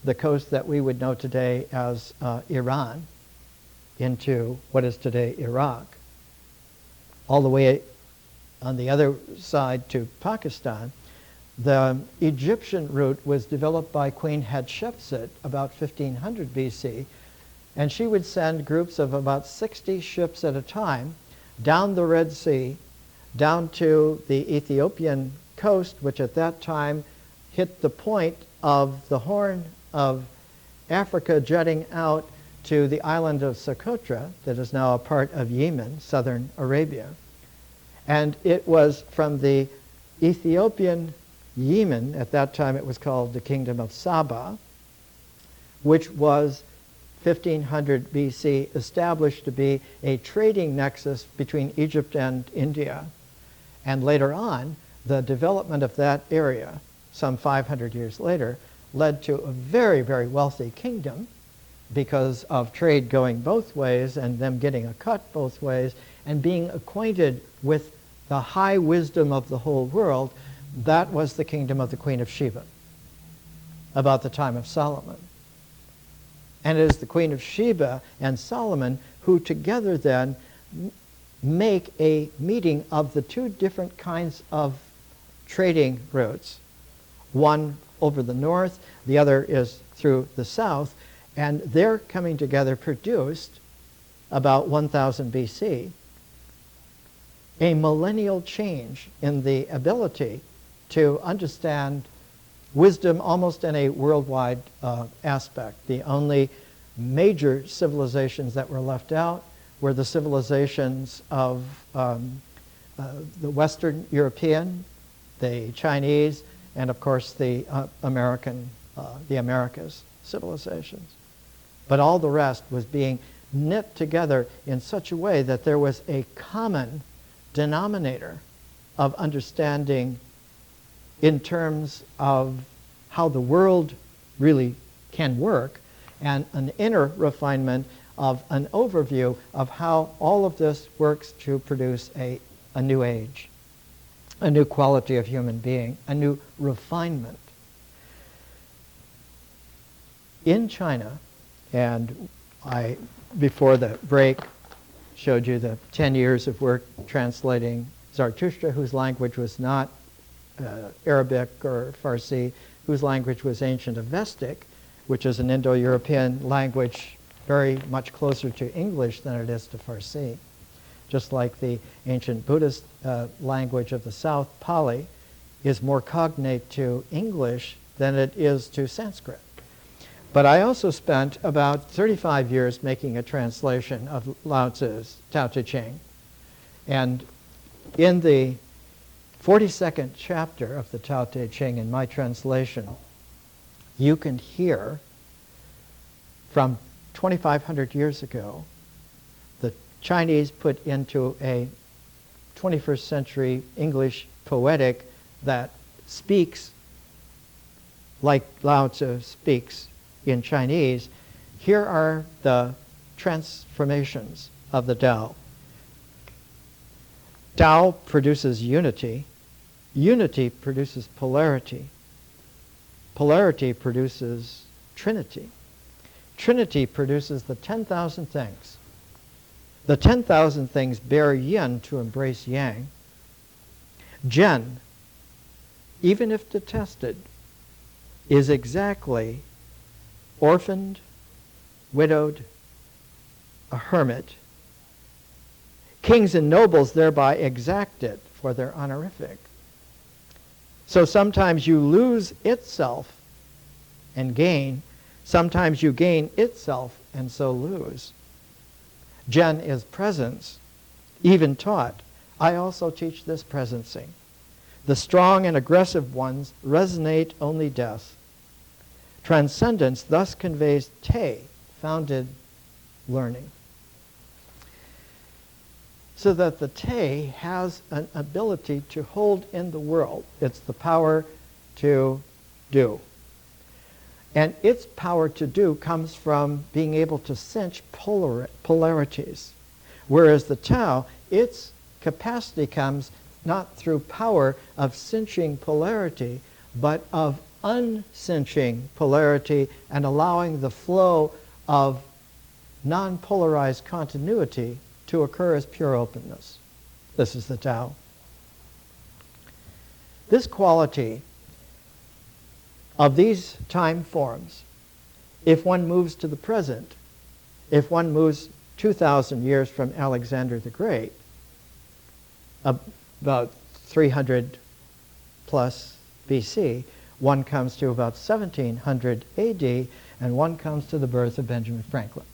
the coast that we would know today as Iran into what is today Iraq, all the way on the other side to Pakistan. The Egyptian route was developed by Queen Hatshepsut about 1500 BC, and she would send groups of about 60 ships at a time down the Red Sea, down to the Ethiopian coast, which at that time hit the point of the Horn of Africa jutting out to the island of Socotra that is now a part of Yemen, southern Arabia. And it was from the Ethiopian Yemen, at that time it was called the Kingdom of Saba, which was 1500 BC established to be a trading nexus between Egypt and India. And later on, the development of that area, some 500 years later, led to a very, very wealthy kingdom because of trade going both ways and them getting a cut both ways and being acquainted with the high wisdom of the whole world. That was the kingdom of the Queen of Sheba about the time of Solomon. And it is the Queen of Sheba and Solomon who together then make a meeting of the two different kinds of trading routes. One over the north, the other is through the south, and their coming together produced, about 1000 BC, a millennial change in the ability to understand wisdom almost in a worldwide aspect. The only major civilizations that were left out were the civilizations of the Western European, the Chinese, and of course the Americas civilizations. But all the rest was being knit together in such a way that there was a common denominator of understanding in terms of how the world really can work, and an inner refinement of an overview of how all of this works to produce a new age, a new quality of human being, a new refinement. In China, and I, before the break, showed you the 10 years of work translating Zarathustra, whose language was not Arabic or Farsi, whose language was ancient Avestic, which is an Indo-European language very much closer to English than it is to Farsi. Just like the ancient Buddhist language of the South, Pali, is more cognate to English than it is to Sanskrit. But I also spent about 35 years making a translation of Lao Tzu's Tao Te Ching. And in the 42nd chapter of the Tao Te Ching, in my translation, you can hear from 2,500 years ago, the Chinese put into a 21st century English poetic that speaks like Lao Tzu speaks in Chinese. Here are the transformations of the Tao. Tao produces unity. Unity produces polarity. Polarity produces trinity. Trinity produces the 10,000 things. The 10,000 things bear yin to embrace yang. Zhen, even if detested, is exactly orphaned, widowed, a hermit. Kings and nobles thereby exact it for their honorific. So sometimes you lose itself and gain. Sometimes you gain itself and so lose. Zhen is presence, even taught. I also teach this presencing. The strong and aggressive ones resonate only death. Transcendence thus conveys Te, founded learning. So that the Te has an ability to hold in the world. It's the power to do. And its power to do comes from being able to cinch polarities. Whereas the Tao, its capacity comes not through power of cinching polarity, but of uncinching polarity and allowing the flow of non-polarized continuity to occur as pure openness. This is the Tao. This quality of these time forms, if one moves to the present, if one moves 2,000 years from Alexander the Great, about 300 plus BC, one comes to about 1700 AD, and one comes to the birth of Benjamin Franklin.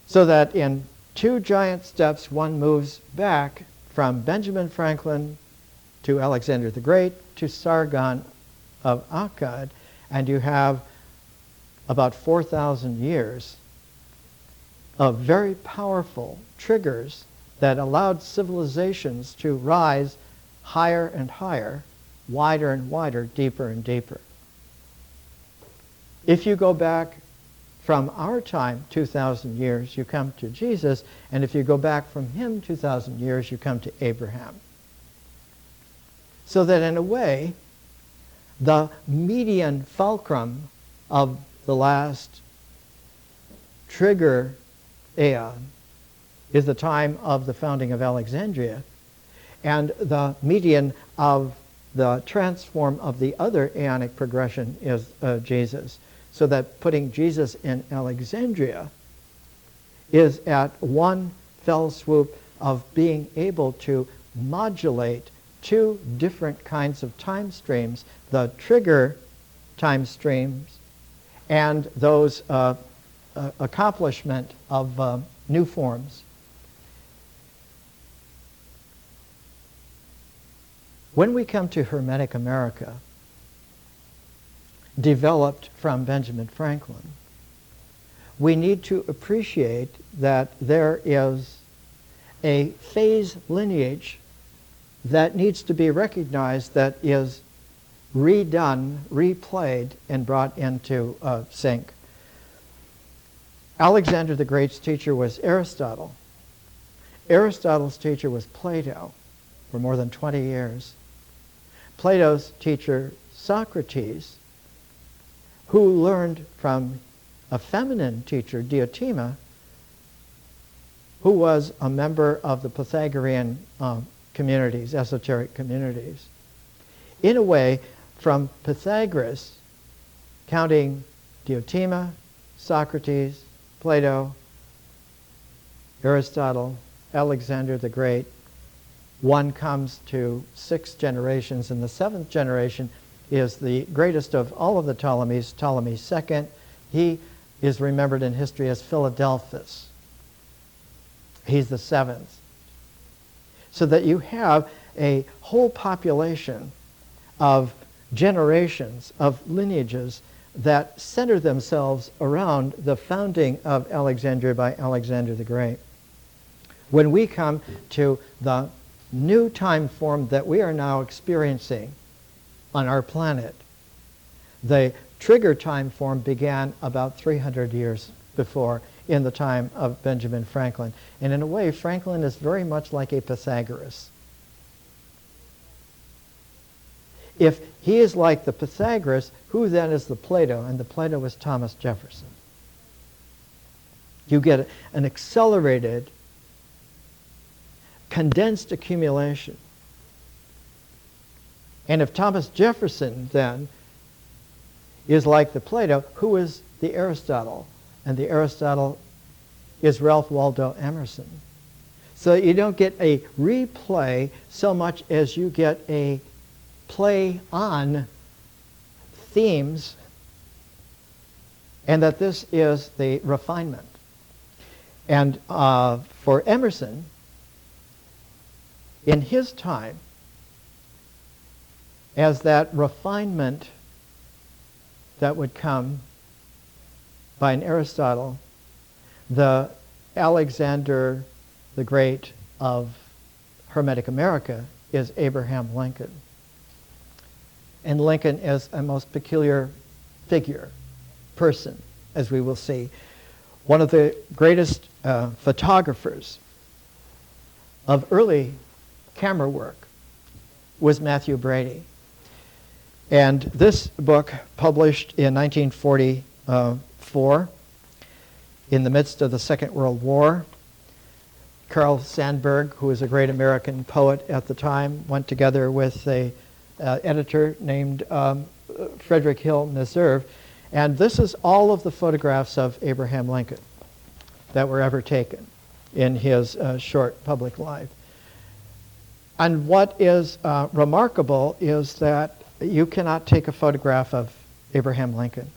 So that in two giant steps, one moves back from Benjamin Franklin to Alexander the Great to Sargon of Akkad, and you have about 4,000 years of very powerful triggers that allowed civilizations to rise higher and higher, wider and wider, deeper and deeper. If you go back from our time 2,000 years, you come to Jesus, and if you go back from him 2,000 years, you come to Abraham. So that in a way, the median fulcrum of the last trigger aeon is the time of the founding of Alexandria, and the median of the transform of the other aeonic progression is Jesus. So that putting Jesus in Alexandria is at one fell swoop of being able to modulate two different kinds of time streams, the trigger time streams and those accomplishment of new forms. When we come to Hermetic America, developed from Benjamin Franklin, we need to appreciate that there is a phase lineage that needs to be recognized, that is redone, replayed, and brought into sync. Alexander the Great's teacher was Aristotle. Aristotle's teacher was Plato for more than 20 years. Plato's teacher, Socrates, who learned from a feminine teacher, Diotima, who was a member of the Pythagorean communities, esoteric communities. In a way, from Pythagoras, counting Diotima, Socrates, Plato, Aristotle, Alexander the Great, one comes to 6 generations, and the 7th generation is the greatest of all of the Ptolemies, Ptolemy II. He is remembered in history as Philadelphus. He's the 7th. So that you have a whole population of generations, of lineages that center themselves around the founding of Alexandria by Alexander the Great. When we come to the new time form that we are now experiencing on our planet, the trigger time form began about 300 years before, in the time of Benjamin Franklin. And in a way, Franklin is very much like a Pythagoras. If he is like the Pythagoras, who then is the Plato? And the Plato was Thomas Jefferson. You get an accelerated, condensed accumulation. And if Thomas Jefferson then is like the Plato, who is the Aristotle? And the Aristotle is Ralph Waldo Emerson. So you don't get a replay so much as you get a play on themes, and that this is the refinement. And for Emerson, in his time, as that refinement that would come by an Aristotle, the Alexander the Great of Hermetic America is Abraham Lincoln. And Lincoln is a most peculiar figure, person, as we will see. One of the greatest photographers of early camera work was Matthew Brady. And this book, published in 1944, in the midst of the Second World War, Carl Sandburg, who was a great American poet at the time, went together with a editor named Frederick Hill Meserve, and this is all of the photographs of Abraham Lincoln that were ever taken in his short public life. And what is remarkable is that you cannot take a photograph of Abraham Lincoln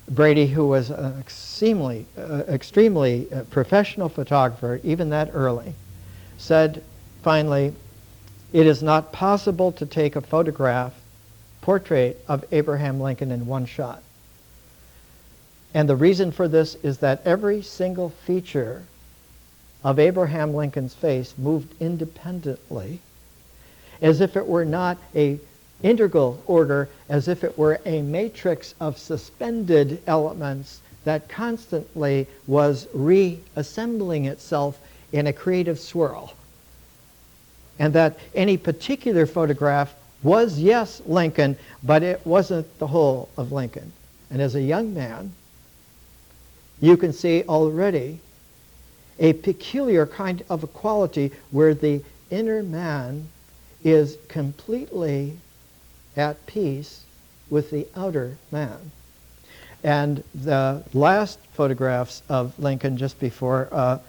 Brady, who was an extremely professional photographer, even that early, said finally, "It is not possible to take a portrait of Abraham Lincoln in one shot." And the reason for this is that every single feature of Abraham Lincoln's face moved independently, as if it were not a integral order, as if it were a matrix of suspended elements that constantly was reassembling itself in a creative swirl. And that any particular photograph was, yes, Lincoln, but it wasn't the whole of Lincoln. And as a young man, you can see already a peculiar kind of a quality where the inner man is completely at peace with the outer man. And the last photographs of Lincoln just before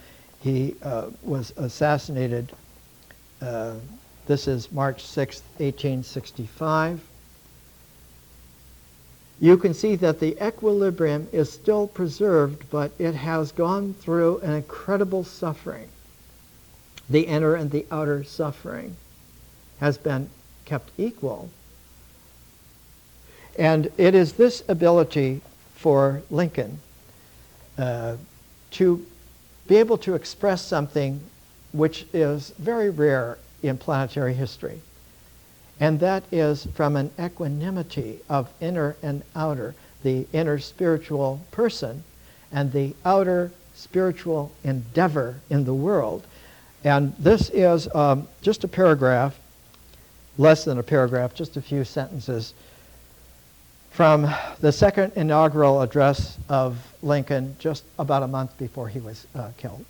he was assassinated, this is March 6, 1865. You can see that the equilibrium is still preserved, but it has gone through an incredible suffering. The inner and the outer suffering has been kept equal. And it is this ability for Lincoln to be able to express something which is very rare in planetary history. And that is from an equanimity of inner and outer, the inner spiritual person and the outer spiritual endeavor in the world. And this is just a paragraph, less than a paragraph, just a few sentences from the second inaugural address of Lincoln just about a month before he was killed.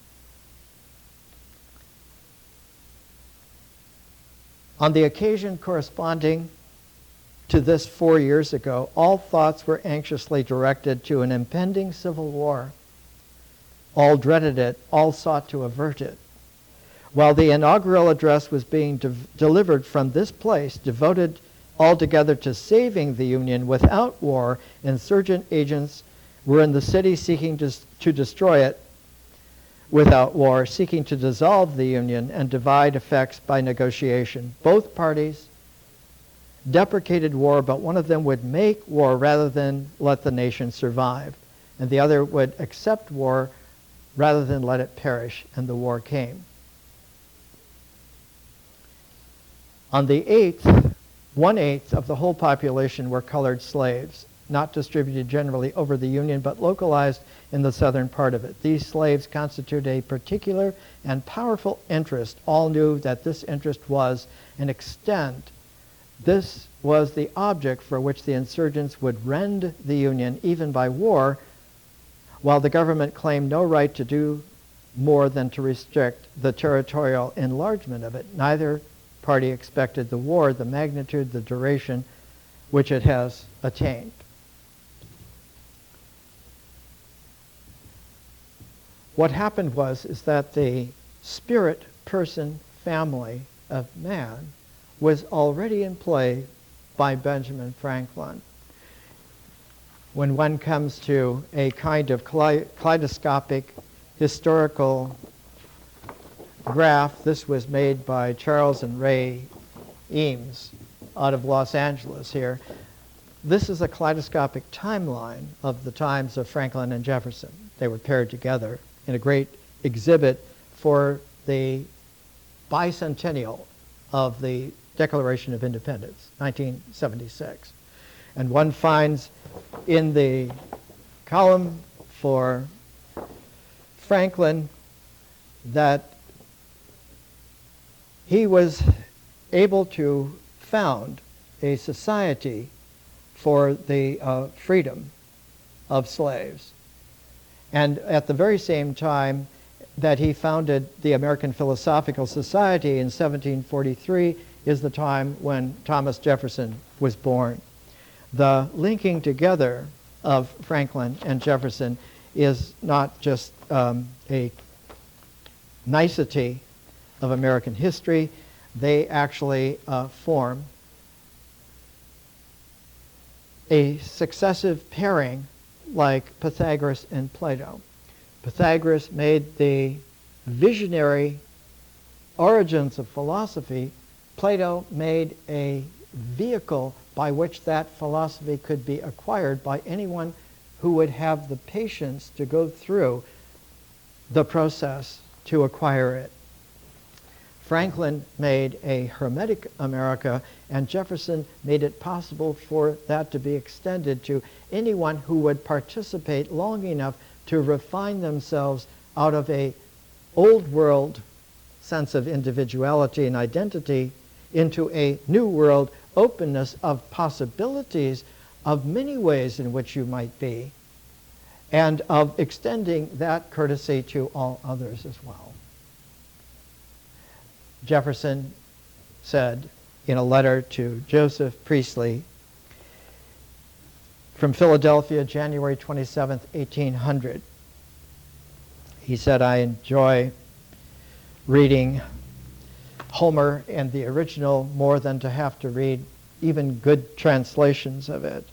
On the occasion corresponding to this 4 years ago, all thoughts were anxiously directed to an impending civil war. All dreaded it, all sought to avert it. While the inaugural address was being delivered from this place, devoted altogether to saving the Union without war, insurgent agents were in the city seeking to destroy it without war, seeking to dissolve the Union and divide effects by negotiation. Both parties deprecated war, but one of them would make war rather than let the nation survive, and the other would accept war rather than let it perish, and the war came. On the 8th, 1/8 of the whole population were colored slaves, not distributed generally over the Union, but localized in the southern part of it. These slaves constitute a particular and powerful interest. All knew that this interest was an extent. This was the object for which the insurgents would rend the Union, even by war, while the government claimed no right to do more than to restrict the territorial enlargement of it. Neither party expected the war, the magnitude, the duration which it has attained. What happened is that the spirit, person, family of man was already in play by Benjamin Franklin. When one comes to a kind of kaleidoscopic historical graph, this was made by Charles and Ray Eames out of Los Angeles here. This is a kaleidoscopic timeline of the times of Franklin and Jefferson. They were paired together in a great exhibit for the bicentennial of the Declaration of Independence, 1976. And one finds in the column for Franklin that he was able to found a society for the freedom of slaves. And at the very same time that he founded the American Philosophical Society in 1743 is the time when Thomas Jefferson was born. The linking together of Franklin and Jefferson is not just a nicety of American history. They actually form a successive pairing like Pythagoras and Plato. Pythagoras made the visionary origins of philosophy. Plato made a vehicle by which that philosophy could be acquired by anyone who would have the patience to go through the process to acquire it. Franklin made a Hermetic America, and Jefferson made it possible for that to be extended to anyone who would participate long enough to refine themselves out of a old world sense of individuality and identity into a new world openness of possibilities of many ways in which you might be, and of extending that courtesy to all others as well. Jefferson said in a letter to Joseph Priestley from Philadelphia, January 27th, 1800, he said, "I enjoy reading Homer and the original more than to have to read even good translations of it.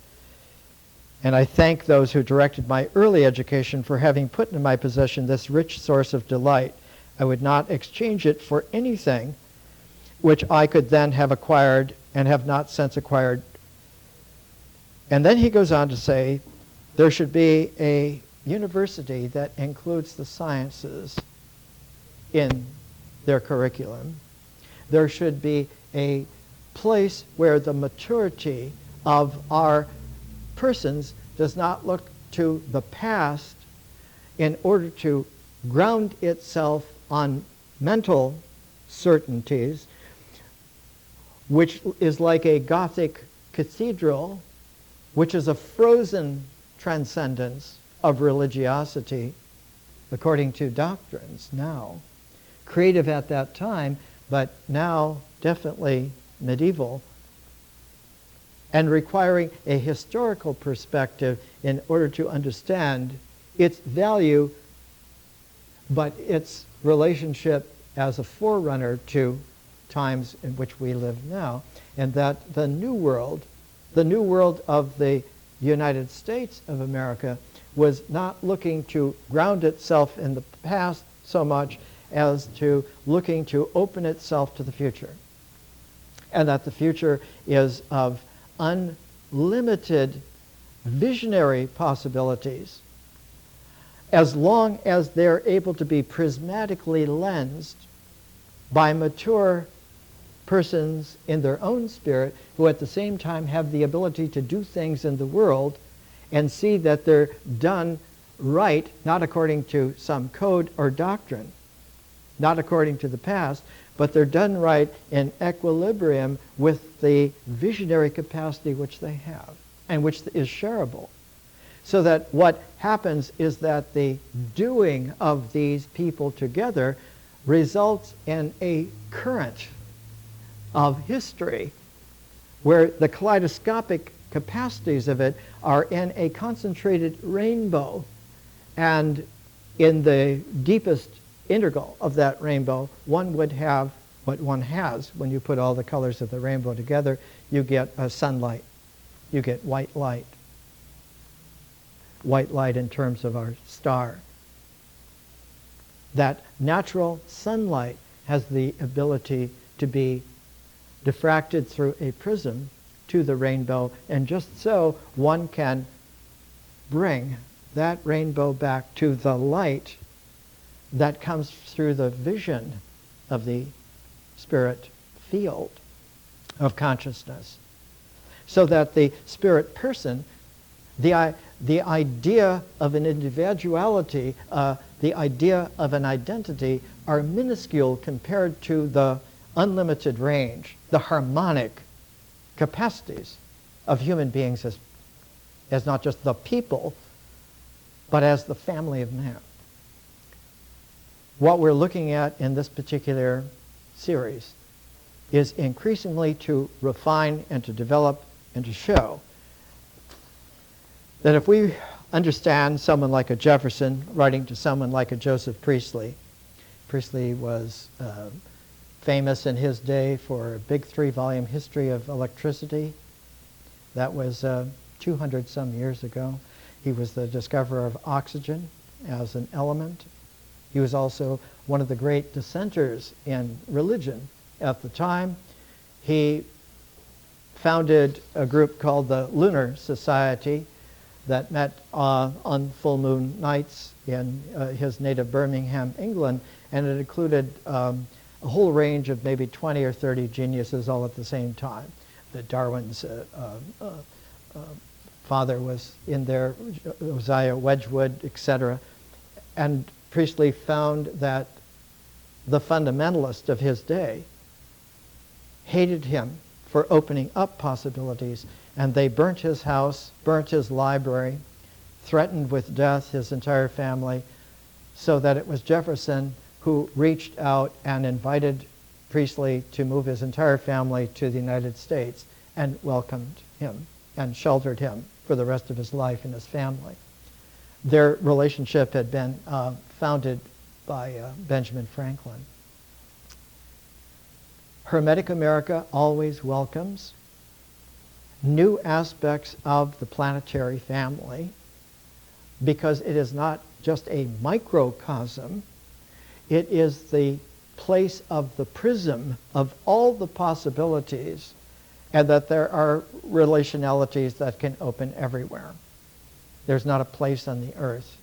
And I thank those who directed my early education for having put in my possession this rich source of delight. I would not exchange it for anything which I could then have acquired and have not since acquired." And then he goes on to say, there should be a university that includes the sciences in their curriculum. There should be a place where the maturity of our persons does not look to the past in order to ground itself on mental certainties, which is like a Gothic cathedral, which is a frozen transcendence of religiosity according to doctrines now, creative at that time, but now definitely medieval, and requiring a historical perspective in order to understand its value, but its relationship as a forerunner to times in which we live now, and that the new world of the United States of America was not looking to ground itself in the past so much as to looking to open itself to the future, and that the future is of unlimited visionary possibilities as long as they're able to be prismatically lensed by mature persons in their own spirit who at the same time have the ability to do things in the world and see that they're done right, not according to some code or doctrine, not according to the past, but they're done right in equilibrium with the visionary capacity which they have and which is shareable. So that what happens is that the doing of these people together results in a current of history where the kaleidoscopic capacities of it are in a concentrated rainbow, and in the deepest integral of that rainbow, one would have what one has when you put all the colors of the rainbow together. You get sunlight, you get white light in terms of our star. That natural sunlight has the ability to be diffracted through a prism to the rainbow, and just so one can bring that rainbow back to the light that comes through the vision of the spirit field of consciousness. So that the spirit person, the idea of an individuality, the idea of an identity are minuscule compared to the unlimited range, the harmonic capacities of human beings as not just the people, but as the family of man. What we're looking at in this particular series is increasingly to refine and to develop and to show that if we understand someone like a Jefferson writing to someone like a Joseph Priestley, Priestley was famous in his day for a big 3-volume history of electricity. That was 200 some years ago. He was the discoverer of oxygen as an element. He was also one of the great dissenters in religion at the time. He founded a group called the Lunar Society that met on full moon nights in his native Birmingham, England, and it included a whole range of maybe 20 or 30 geniuses all at the same time. That Darwin's father was in there, Josiah Wedgwood, etc. And Priestley found that the fundamentalist of his day hated him for opening up possibilities, and they burnt his house, burnt his library, threatened with death his entire family, so that it was Jefferson who reached out and invited Priestley to move his entire family to the United States and welcomed him and sheltered him for the rest of his life and his family. Their relationship had been founded by Benjamin Franklin. Hermetic America always welcomes new aspects of the planetary family because it is not just a microcosm, it is the place of the prism of all the possibilities, and that there are relationalities that can open everywhere. There's not a place on the earth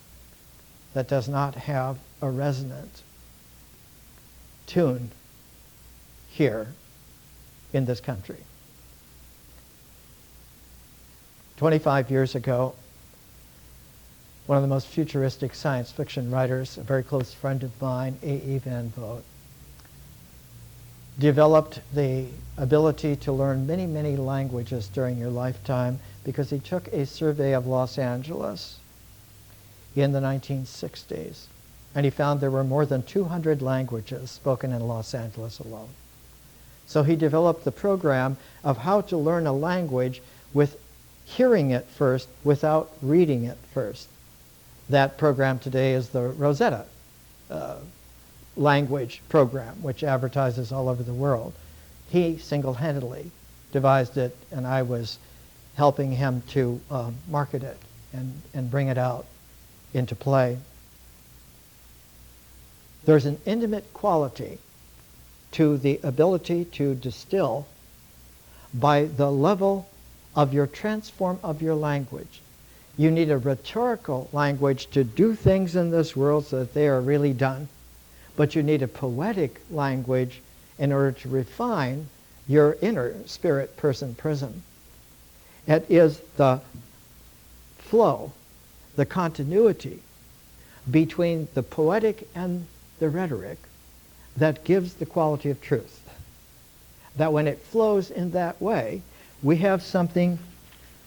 that does not have a resonant tune here in this country. 25 years ago, one of the most futuristic science fiction writers, a very close friend of mine, A.E. Van Vogt, developed the ability to learn many, many languages during your lifetime because he took a survey of Los Angeles in the 1960s, and he found there were more than 200 languages spoken in Los Angeles alone. So he developed the program of how to learn a language with hearing it first without reading it first. That program today is the Rosetta language program, which advertises all over the world. He single-handedly devised it, and I was helping him to market it and bring it out into play. There's an intimate quality to the ability to distill by the level of your transform of your language. You need a rhetorical language to do things in this world so that they are really done. But you need a poetic language in order to refine your inner spirit person prism. It is the flow, the continuity between the poetic and the rhetoric that gives the quality of truth. That when it flows in that way, we have something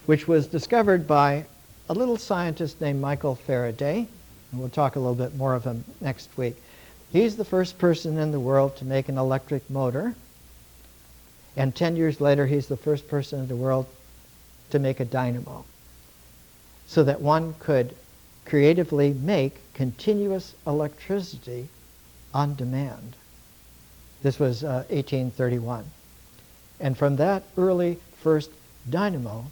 which was discovered by a little scientist named Michael Faraday, and we'll talk a little bit more of him next week. He's the first person in the world to make an electric motor, and 10 years later he's the first person in the world to make a dynamo, so that one could creatively make continuous electricity on demand. This was 1831. And from that early first dynamo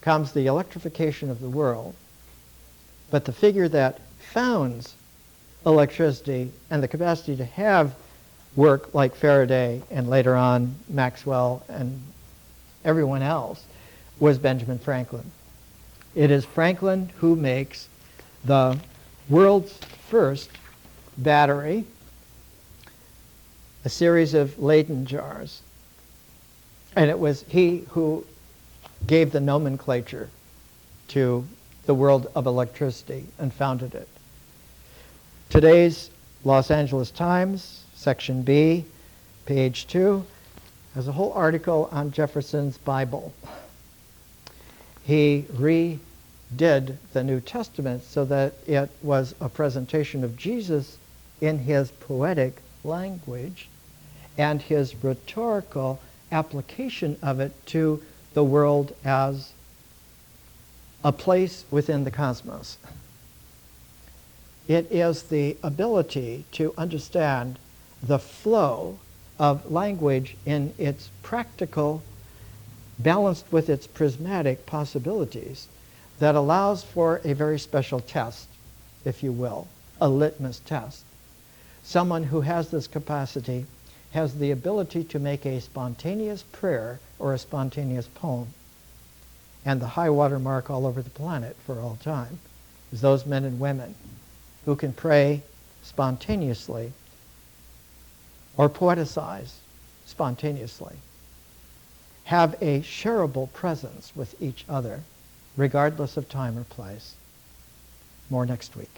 comes the electrification of the world. But the figure that founds electricity and the capacity to have work like Faraday and later on Maxwell and everyone else was Benjamin Franklin. It is Franklin who makes the world's first battery, a series of Leyden jars. And it was he who gave the nomenclature to the world of electricity and founded it. Today's Los Angeles Times, section B, page 2, has a whole article on Jefferson's Bible. He redid the New Testament so that it was a presentation of Jesus in his poetic language and his rhetorical application of it to the world as a place within the cosmos. It is the ability to understand the flow of language in its practical, balanced with its prismatic possibilities, that allows for a very special test, if you will, a litmus test. Someone who has this capacity has the ability to make a spontaneous prayer or a spontaneous poem. And the high water mark all over the planet for all time is those men and women who can pray spontaneously or poeticize spontaneously, have a shareable presence with each other, regardless of time or place. More next week.